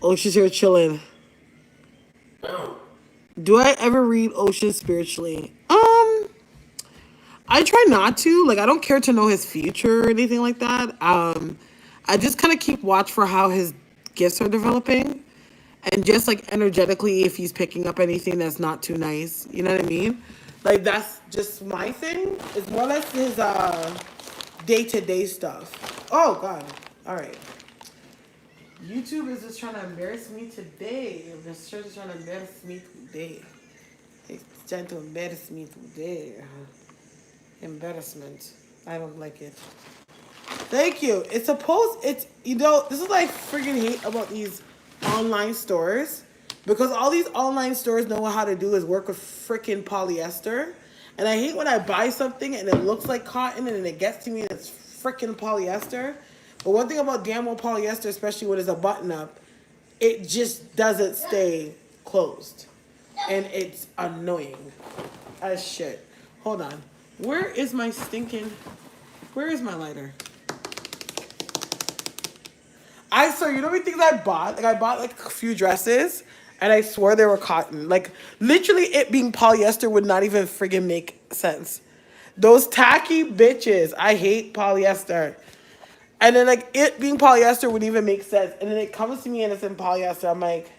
Ocean's here chilling. Do I ever read Ocean spiritually? I try not to. Like, I don't care to know his future or anything like that. I just kind of keep watch for how his gifts are developing, and just like energetically, if he's picking up anything that's not too nice. You know what I mean? Like, that's just my thing. It's more or less his day-to-day stuff. Oh God! All right. YouTube is just trying to embarrass me today. This church is trying to embarrass me today. It's trying to embarrass me today. Embarrassment. I don't like it. Thank you. It's this is what I freaking hate about these online stores. Because all these online stores know how to do is work with freaking polyester. And I hate when I buy something and it looks like cotton and then it gets to me and it's freaking polyester. But one thing about damn well polyester, especially when it's a button up, it just doesn't stay closed. And it's annoying as shit. Hold on. Where is my lighter? You know what things I bought? Like, I bought like a few dresses and I swore they were cotton. Like, literally it being polyester would not even friggin' make sense. Those tacky bitches. I hate polyester. And then, like, it being polyester wouldn't even make sense. And then it comes to me and it's in polyester. I'm like,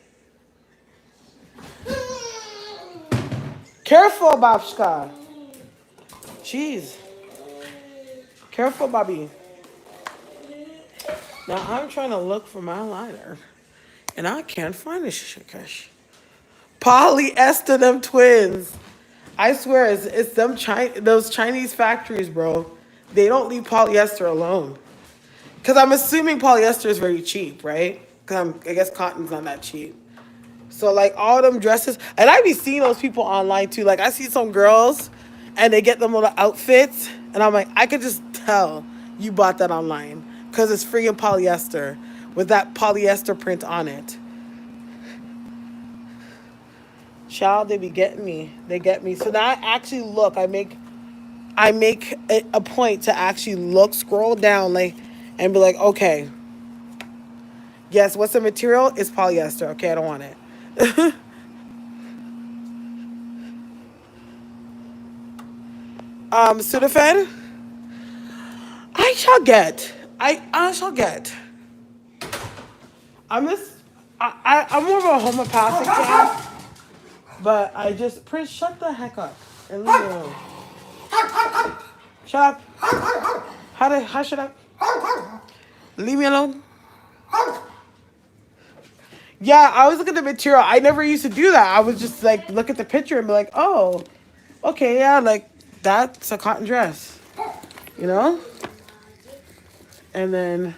careful, Babshka. Jeez. Careful, Bobby. Now, I'm trying to look for my lighter. And I can't find this shit. Polyester, them twins. I swear, it's those Chinese factories, bro. They don't leave polyester alone. Because I'm assuming polyester is very cheap, right? Because I guess cotton's not that cheap. So like all them dresses, and I be seeing those people online too. Like I see some girls, and they get them little outfits, and I'm like, I could just tell you bought that online because it's freaking polyester with that polyester print on it. Child, they be getting me. They get me. So now I actually look. I make a point to actually look, scroll down, like, and be like, okay, yes, what's the material? It's polyester. Okay, I don't want it. Sudafed, I shall get. I shall get. I'm just. I'm more of a homeopathic guy, but I just Prince, shut the heck up and leave me alone. Shut up. How shut up? Leave me alone. Yeah, I was looking at the material. I never used to do that. I would just like look at the picture and be like, oh, okay, yeah, like that's a cotton dress, you know? And then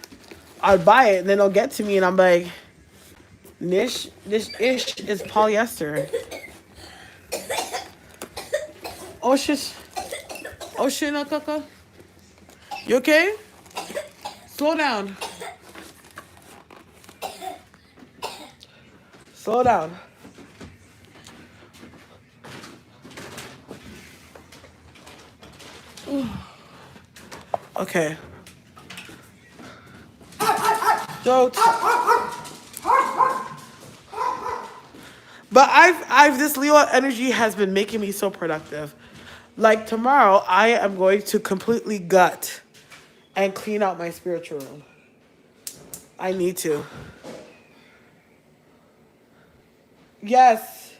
I'd buy it and then it'll get to me and I'm like, this ish is polyester. Oh shit. Oh shit, no kaka. You okay? Slow down. Slow down. Okay. Don't. But I've this Leo energy has been making me so productive. Like tomorrow, I am going to completely gut and clean out my spiritual room. I need to. Yes.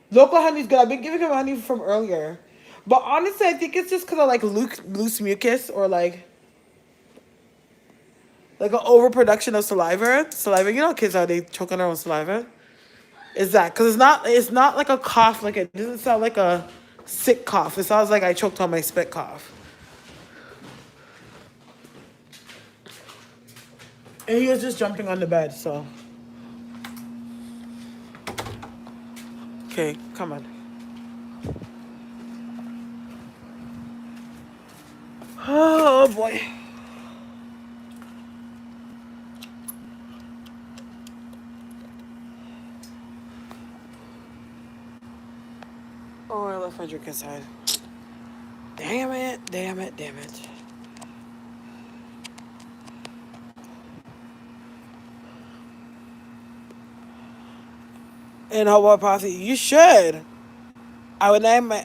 Local honey's good. I've been giving him honey from earlier. But honestly, I think it's just because of like loose mucus or like an overproduction of saliva. Saliva, you know, kids how they choke on their own saliva. Is that because it's not like a cough. Like it doesn't sound like a sick cough. It sounds like I choked on my spit cough. And he was just jumping on the bed. So okay, come on. Oh boy. Oh, I left my drink inside. Damn it, damn it, damn it. And homeopathy, you should. I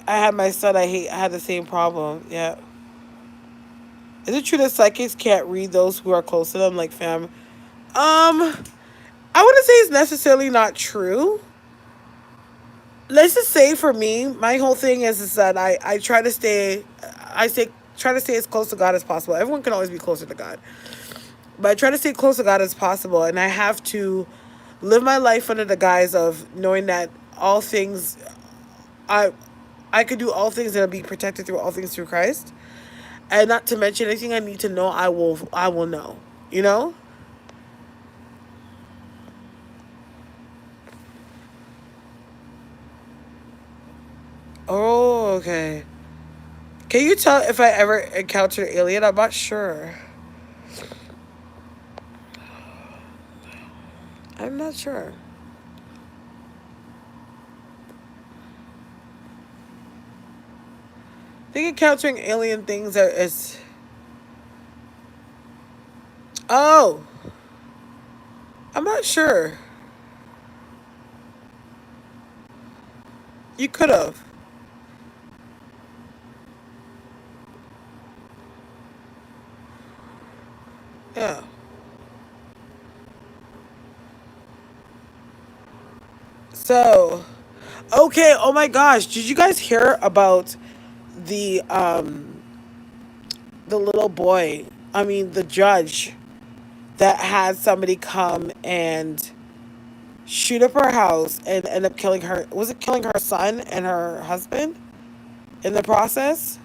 had my son, I had the same problem. Yeah. Is it true that psychics can't read those who are close to them, like fam? I wouldn't say it's necessarily not true. Let's just say for me, my whole thing is that I try to stay, try to stay as close to God as possible. Everyone can always be closer to God, but I try to stay close to God as possible, and I have to live my life under the guise of knowing that all things, I I could do all things and be protected through all things through Christ, and not to mention anything I need to know, I will know. You know? Oh, okay. Can you tell if I ever encountered an alien? I'm not sure. I'm not sure. I think encountering alien things is. Oh, I'm not sure. You could have. Yeah. So, okay. Oh my gosh, did you guys hear about the um the little boy? I mean, the judge that had somebody come and shoot up her house and end up killing her. Was it killing her son and her husband in the process?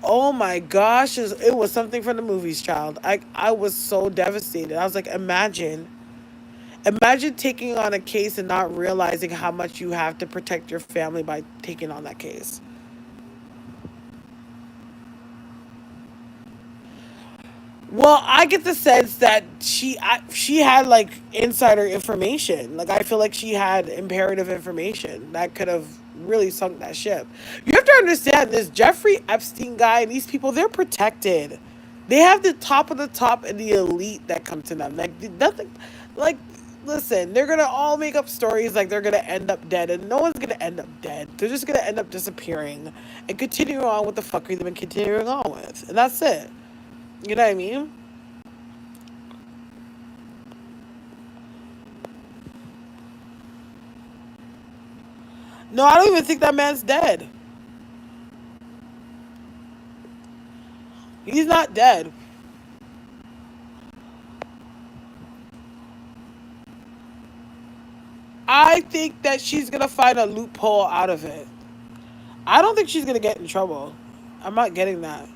Oh my gosh, it was something from the movies, child. I was so devastated. I was like, imagine. Imagine taking on a case and not realizing how much you have to protect your family by taking on that case. Well, I get the sense that she had like insider information. Like I feel like she had imperative information that could have really sunk that ship. You have to understand this Jeffrey Epstein guy and these people, they're protected. They have the top of the top and the elite that come to them. Like nothing like listen, they're gonna all make up stories like they're gonna end up dead, and no one's gonna end up dead. They're just gonna end up disappearing and continue on with the fuckery they've been continuing on with. And that's it. You know what I mean? No, I don't even think that man's dead. He's not dead. I think that she's gonna find a loophole out of it. I don't think she's gonna get in trouble. I'm not getting that.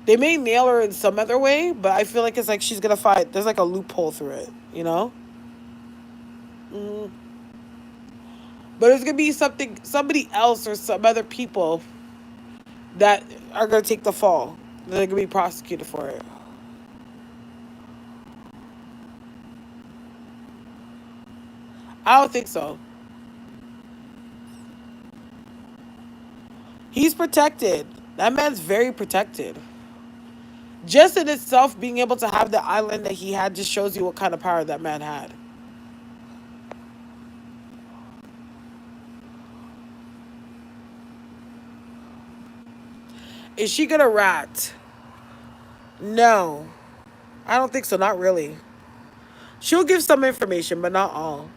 They may nail her in some other way, but I feel like it's like she's gonna find there's like a loophole through it, you know? Mm. But it's gonna be somebody else or some other people that are gonna take the fall. They're gonna be prosecuted for it. I don't think so. He's protected. That man's very protected. Just in itself, being able to have the island that he had just shows you what kind of power that man had. Is she gonna rat? No, I don't think so. Not really. She'll give some information, but not all.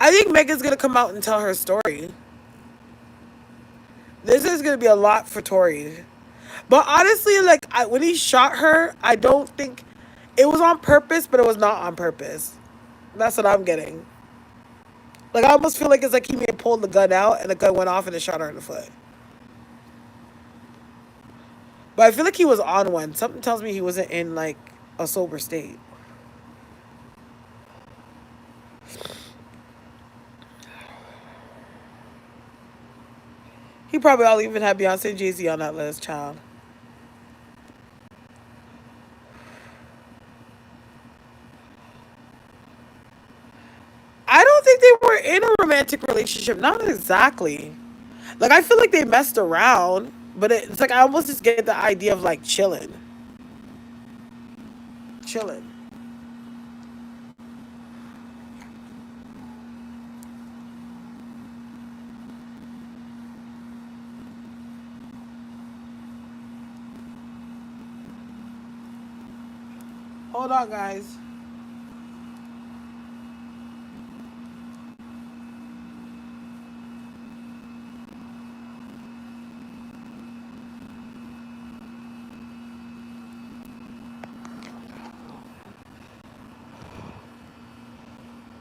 I think Megan's gonna come out and tell her story. This is gonna be a lot for Tori. But honestly, like when he shot her, I don't think it was on purpose, but it was not on purpose. That's what I'm getting. Like I almost feel like it's like he may have pulled the gun out and the gun went off and it shot her in the foot. But I feel like he was on one. Something tells me he wasn't in like a sober state. He probably all even had Beyonce and Jay-Z on that list, child. I don't think they were in a romantic relationship. Not exactly. Like I feel like they messed around, but it's like I almost just get the idea of like chilling. Chilling. Hold on, guys.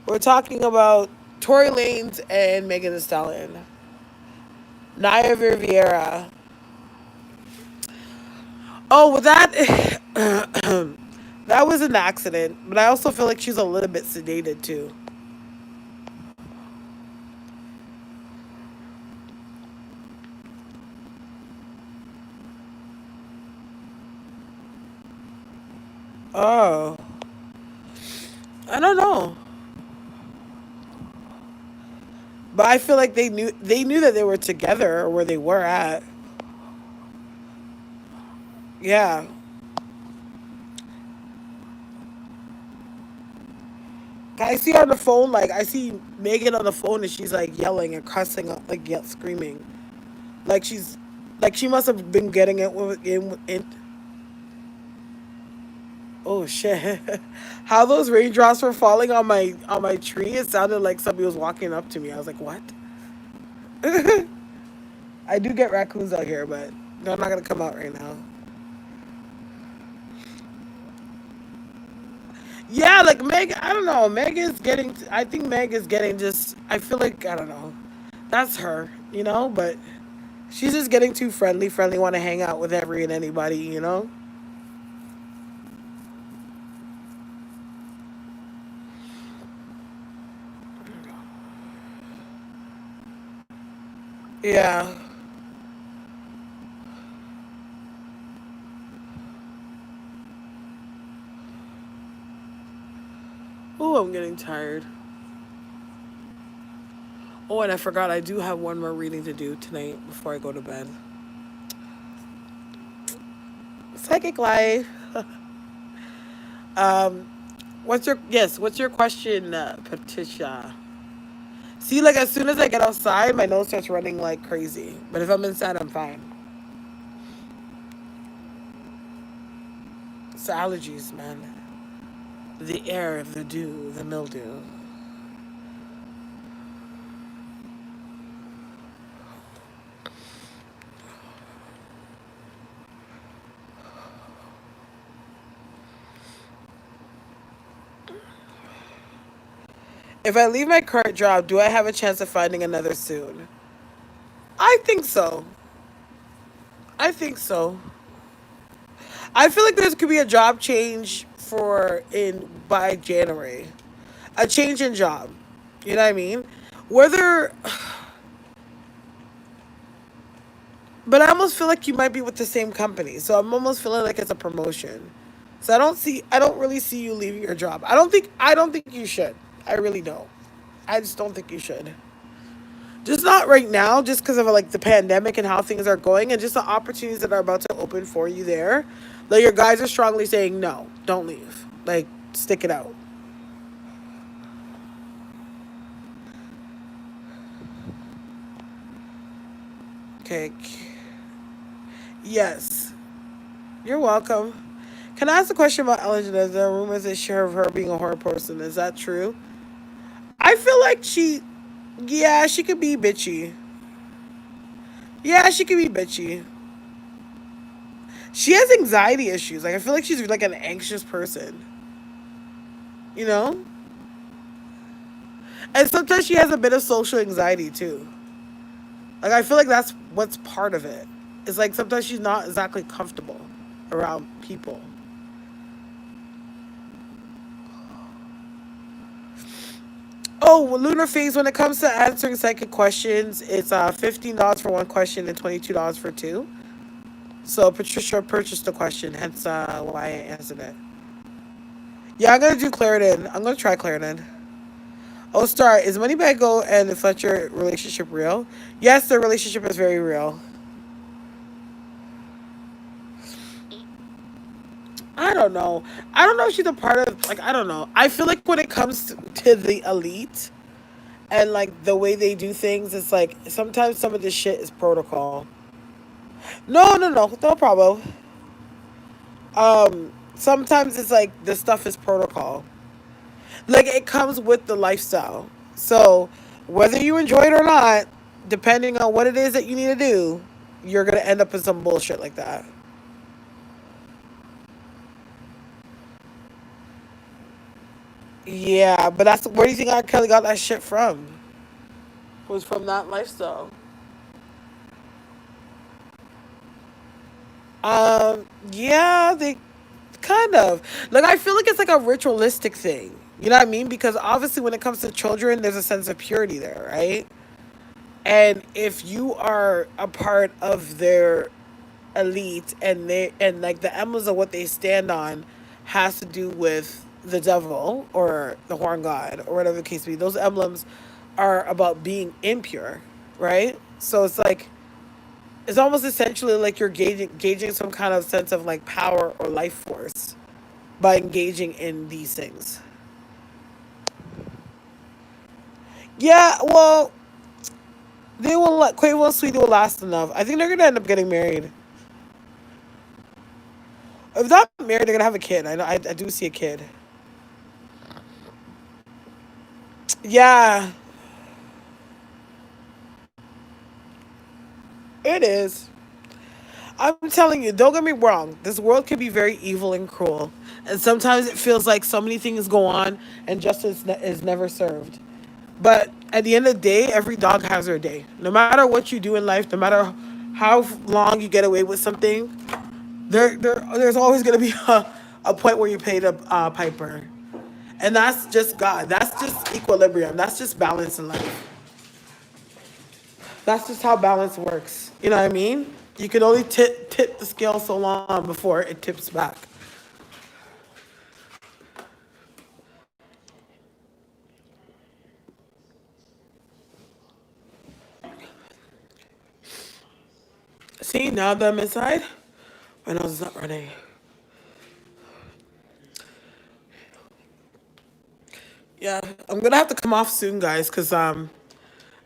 We're talking about Tory Lanez and Megan Thee Stallion. Naya Riviera. Oh, well, that that was an accident, but I also feel like she's a little bit sedated too. Oh, I don't know, but I feel like they knew that they were together or where they were at. Yeah, I see her on the phone. Like I see Megan on the phone, and she's like yelling and cussing, like screaming, like she must have been getting it in. Oh shit! How those raindrops were falling on my tree? It sounded like somebody was walking up to me. I was like, "What?" I do get raccoons out here, but they're not gonna come out right now. Yeah, like Meg. I don't know. Meg is getting. I think Meg is getting just. I feel like I don't know. That's her, you know. But she's just getting too friendly. Friendly, want to hang out with every and anybody, you know. Yeah. Oh, I'm getting tired. Oh, and I forgot I do have one more reading to do tonight before I go to bed. Psychic life. What's your question, Patricia? See, like as soon as I get outside, my nose starts running like crazy. But if I'm inside, I'm fine. It's allergies, man. The air, the dew, the mildew. If I leave my current job, do I have a chance of finding another soon? I think so. I think so. I feel like there could be a job change for in by January. A change in job. You know what I mean? Whether but I almost feel like you might be with the same company. So I'm almost feeling like it's a promotion. So I don't really see you leaving your job. I don't think you should. I really don't. I just don't think you should. Just not right now, just because of like the pandemic and how things are going, and just the opportunities that are about to open for you there. Like your guys are strongly saying no, don't leave. Like stick it out. Okay. Yes, you're welcome. Can I ask a question about Ellen? There are rumors that share of her being a horror person. Is that true? I feel like yeah, she could be bitchy. Yeah, she could be bitchy. She has anxiety issues. Like I feel like she's like an anxious person. You know? And sometimes she has a bit of social anxiety too. Like I feel like that's what's part of it. It's like sometimes she's not exactly comfortable around people. Oh, well, lunar phase. When it comes to answering psychic questions, it's $15 for one question and $22 for two. So Patricia purchased the question, hence why I answered it. Yeah, I'm gonna do Clarendon. I'm gonna try Clarendon. Oh, Star, is Moneybag Go and the Fletcher relationship real? Yes, their relationship is very real. I don't know. I don't know if she's a part of like I don't know. I feel like when it comes to the elite and like the way they do things, it's like sometimes some of this shit is protocol. No, no, no, no problem. Sometimes it's like the stuff is protocol. Like it comes with the lifestyle. So whether you enjoy it or not, depending on what it is that you need to do, you're gonna end up in some bullshit like that. Yeah, but that's where do you think R. Kelly got that shit from? Was from that lifestyle. Yeah, they kind of like. I feel like it's like a ritualistic thing. You know what I mean? Because obviously, when it comes to children, there's a sense of purity there, right? And if you are a part of their elite and like the emblems of what they stand on has to do with the devil or the horn god or whatever the case may be, those emblems are about being impure, right? So it's like it's almost essentially like you're gauging some kind of sense of like power or life force by engaging in these things. Yeah, well, they will let Quavo and Sweetie will last enough. I think they're gonna end up getting married. If not married, they're gonna have a kid. I know. I do see a kid. Yeah, it is. I'm telling you, don't get me wrong. This world can be very evil and cruel, and sometimes it feels like so many things go on and justice is never served. But at the end of the day, every dog has her day. No matter what you do in life, no matter how long you get away with something, there's always gonna be a point where you pay the piper, and that's just God. That's just equilibrium. That's just balance in life. That's just how balance works. You know what I mean? You can only tip the scale so long before it tips back. See, now that I'm inside, my nose is not running. Yeah, I'm gonna have to come off soon, guys, because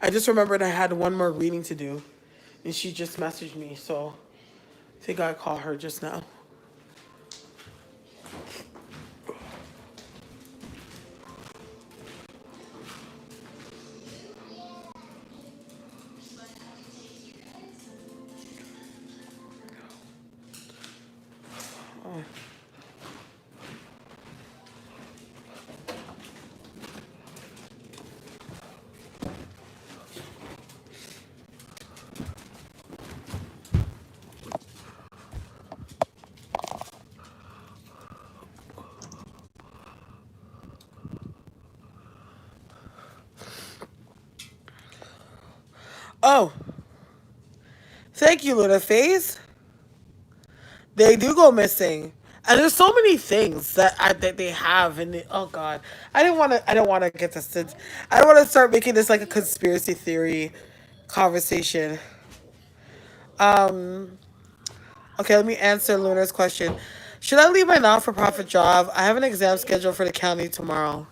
I just remembered I had one more reading to do, and she just messaged me, so I think I call her just now. Oh, thank you, Luna Phase. They do go missing, and there's so many things that they have, and oh god, I don't want to get this. I don't want to start making this like a conspiracy theory conversation. Um, okay, let me answer Luna's question. Should I leave my non-for-profit job? I have an exam scheduled for the county tomorrow.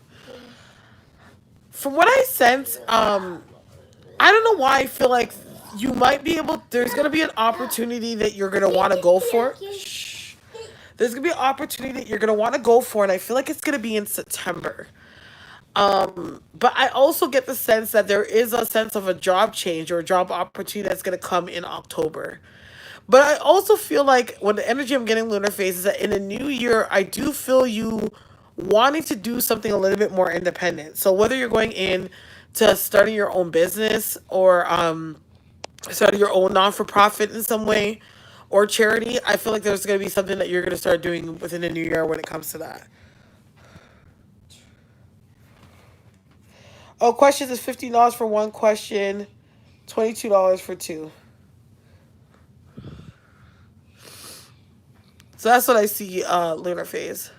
From what I sense, I don't know why I feel like you might be able. There's gonna be an opportunity that you're gonna want to go for. Shh. There's gonna be an opportunity that you're gonna want to go for, and I feel like it's gonna be in September. But I also get the sense that there is a sense of a job change or a job opportunity that's gonna come in October. But I also feel like when the energy I'm getting Lunar Phase is that in the new year, I do feel you wanting to do something a little bit more independent. So whether you're going in to starting your own business or starting your own non for profit in some way or charity, I feel like there's going to be something that you're going to start doing within the new year when it comes to that. Oh, questions is $15 for one question, $22 for two. So that's what I see, Lunar Phase.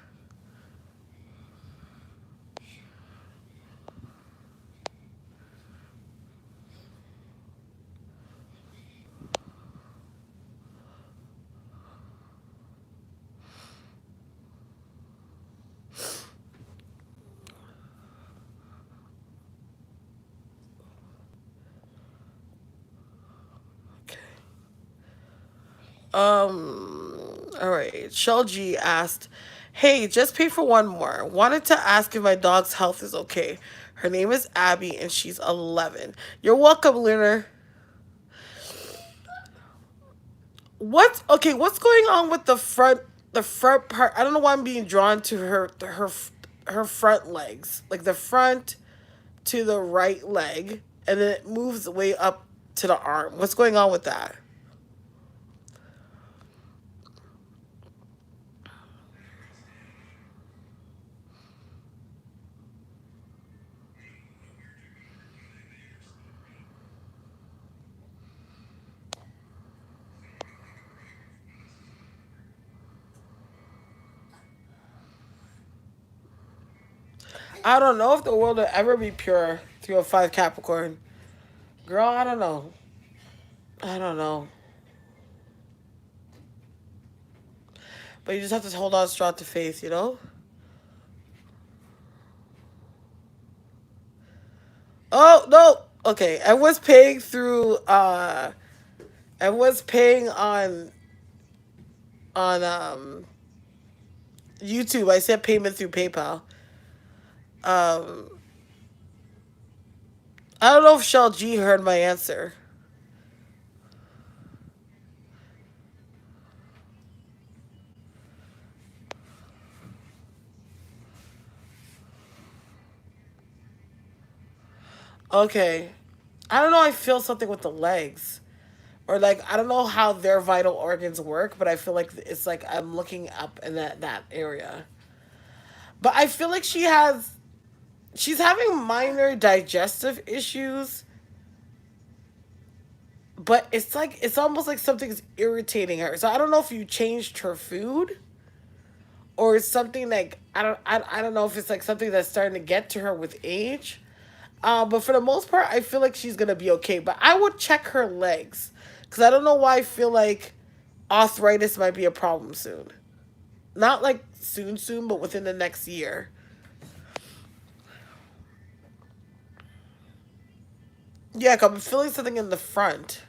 All right. Shell G asked, "Hey, just pay for one more. Wanted to ask if my dog's health is okay. Her name is Abby and she's 11." You're welcome, Lunar. What's okay? What's going on with the front part? I don't know why I'm being drawn to her front legs, like the front to the right leg, and then it moves way up to the arm. What's going on with that? I don't know if the world will ever be pure through a five Capricorn. Girl, I don't know. I don't know. But you just have to hold on strong to faith, you know? Oh no! Okay, I was paying through I was paying on YouTube. I said payment through PayPal. Um I don't know if Shell G heard my answer. Okay. I don't know, I feel something with the legs. Or like I don't know how their vital organs work, but I feel like it's like I'm looking up in that area. But I feel like she's having minor digestive issues. but it's like it's almost like something's irritating her. So I don't know if you changed her food or it's something like I don't know if it's like something that's starting to get to her with age. But for the most part, I feel like she's gonna be okay. But I would check her legs because I don't know why I feel like arthritis might be a problem soon. Not like soon, but within the next year. Yeah, 'cause I'm feeling something in the front.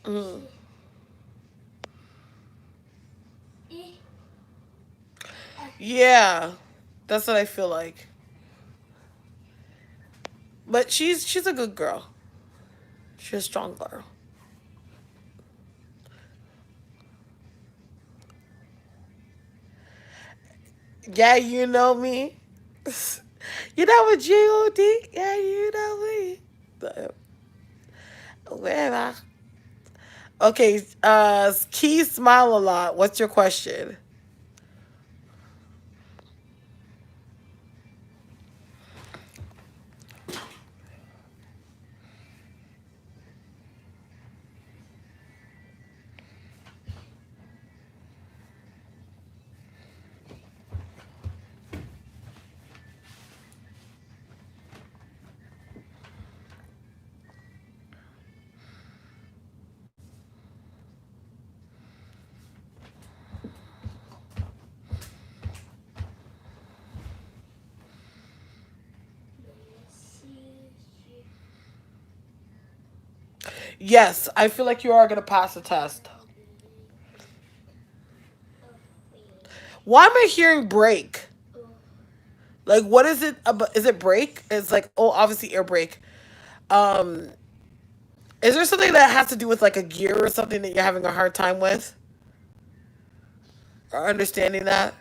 Mm. Yeah, that's what I feel like. But she's a good girl. She's a strong girl. Yeah, you know me. You know what G-O-D? Yeah, you know me. Whatever. Okay, Key smile a lot. What's your question? Yes, I feel like you are gonna pass the test. Why am I hearing break? Like, what is it? Is it break? It's like, oh, obviously air brake. Um, is there something that has to do with like a gear or something that you're having a hard time with or understanding that?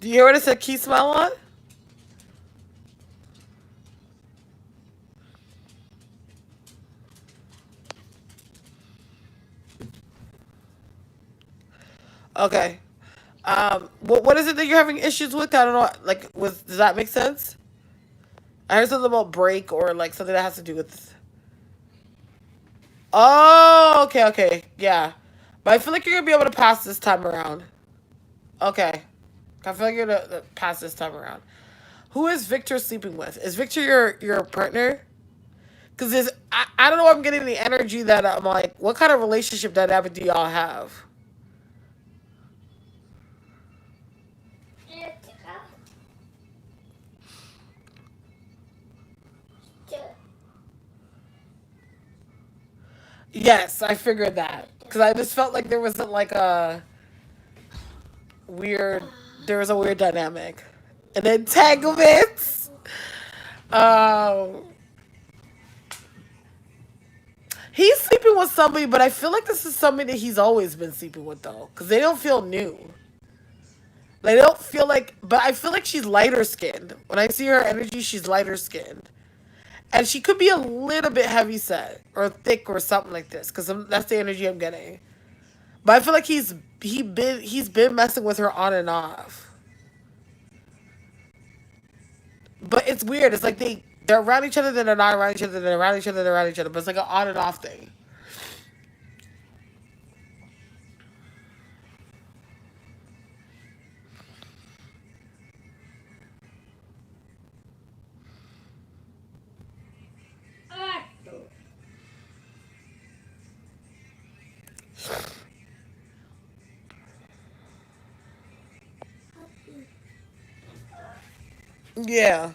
Do you hear what I said? Key smile on? Okay. What is it that you're having issues with? I don't know. Like, with does that make sense? I heard something about break or like something that has to do with. Oh, okay, yeah. But I feel like you're gonna be able to pass this time around. Okay, I feel like you're gonna pass this time around. Who is Victor sleeping with? Is Victor your partner? Because I don't know. I'm getting the energy that I'm like, what kind of relationship dynamic do y'all have? Yes, I figured that because I just felt like there was like a weird, there was a weird dynamic, and entanglements. Um, he's sleeping with somebody, but I feel like this is somebody that he's always been sleeping with though, because they don't feel new. They don't feel like, but I feel like she's lighter skinned. When I see her energy, she's lighter skinned. And she could be a little bit heavy set or thick or something like this, because that's the energy I'm getting. But I feel like he's been messing with her on and off. But it's weird. It's like they're around each other, then they're not around each other, then they're around each other, they're around each other. But it's like an on and off thing. Yeah,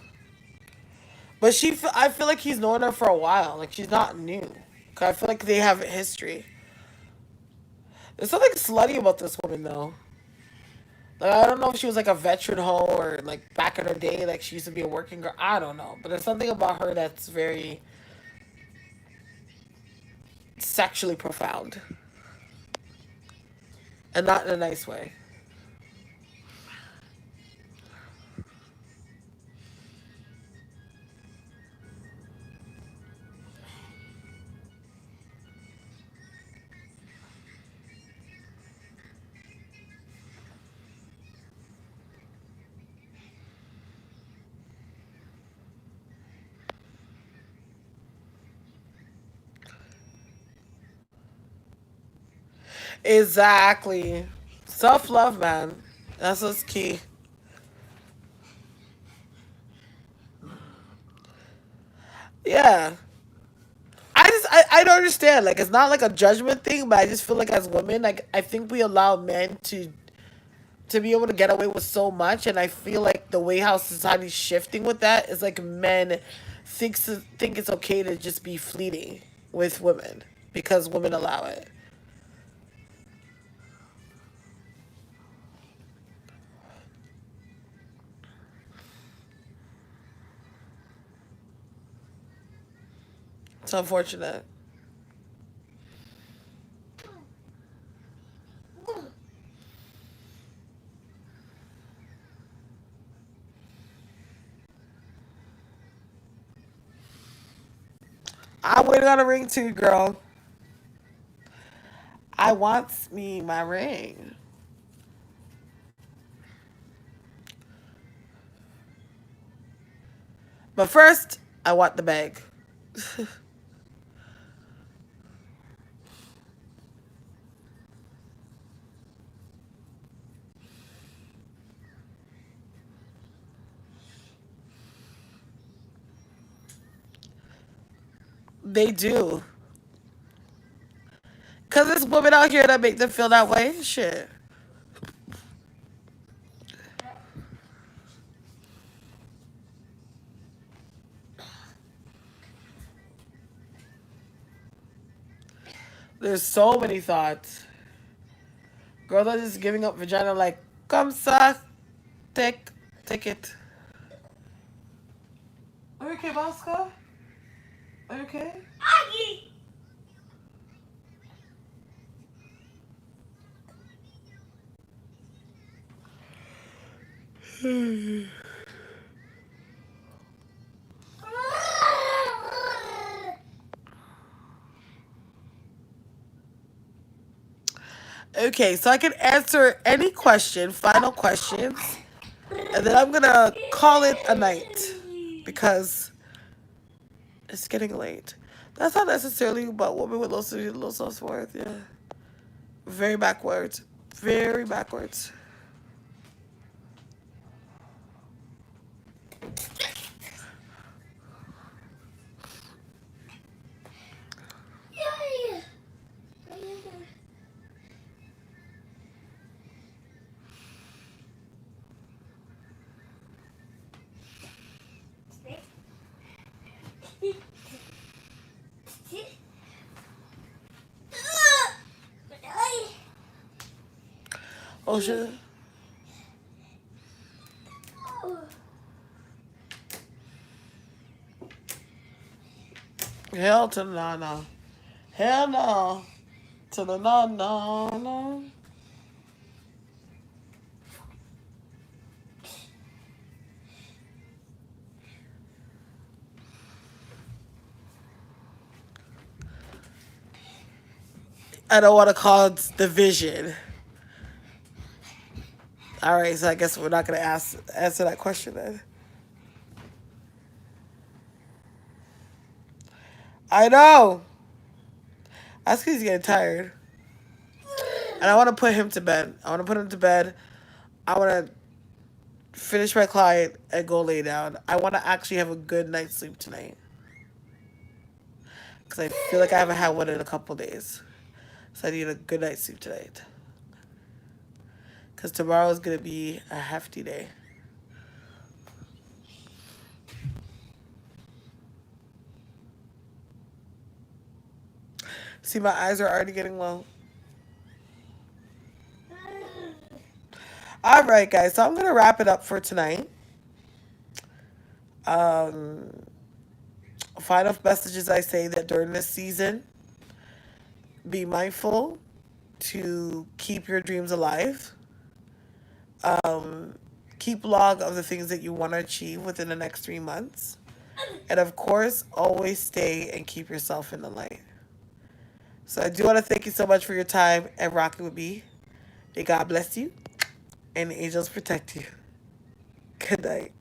but I feel like he's known her for a while. Like she's not new. 'Cause I feel like they have a history. There's something slutty about this woman though. Like I don't know if she was like a veteran hoe or like back in her day, like she used to be a working girl. I don't know, but there's something about her that's very sexually profound, and not in a nice way. Exactly. Self love, man. That's what's key. Yeah. I don't understand. Like it's not like a judgment thing, but I just feel like as women, like I think we allow men to be able to get away with so much, and I feel like the way how society's shifting with that is like men think it's okay to just be fleeting with women because women allow it. It's unfortunate. I'm waiting on a ring too, girl. I want me my ring. But first, I want the bag. They do. Because there's women out here that make them feel that way. Shit. There's so many thoughts. Girls are just giving up vagina like, come, sir. Take, take it. Are you okay, Bosco? Are you okay? Okay, so I can answer any question, final questions, and then I'm gonna call it a night because it's getting late. That's not necessarily about women with low self worth. Yeah, very backwards, very backwards. Oh shit! Hell to the no no. Hell no to the no no no. I don't want to call it division. All right, so I guess we're not gonna answer that question then. I know. That's because he's getting tired, and I want to put him to bed. I want to put him to bed. I want to finish my client and go lay down. I want to actually have a good night's sleep tonight because I feel like I haven't had one in a couple days. So I need a good night's sleep tonight because tomorrow is gonna be a hefty day. See, my eyes are already getting low. All right, guys. So I'm gonna wrap it up for tonight. Um, Final messages I say that during this season, be mindful to keep your dreams alive. Keep log of the things that you want to achieve within the next 3 months. And of course, always stay and keep yourself in the light. So I do want to thank you so much for your time and rocking with me. May God bless you and the angels protect you. Good night.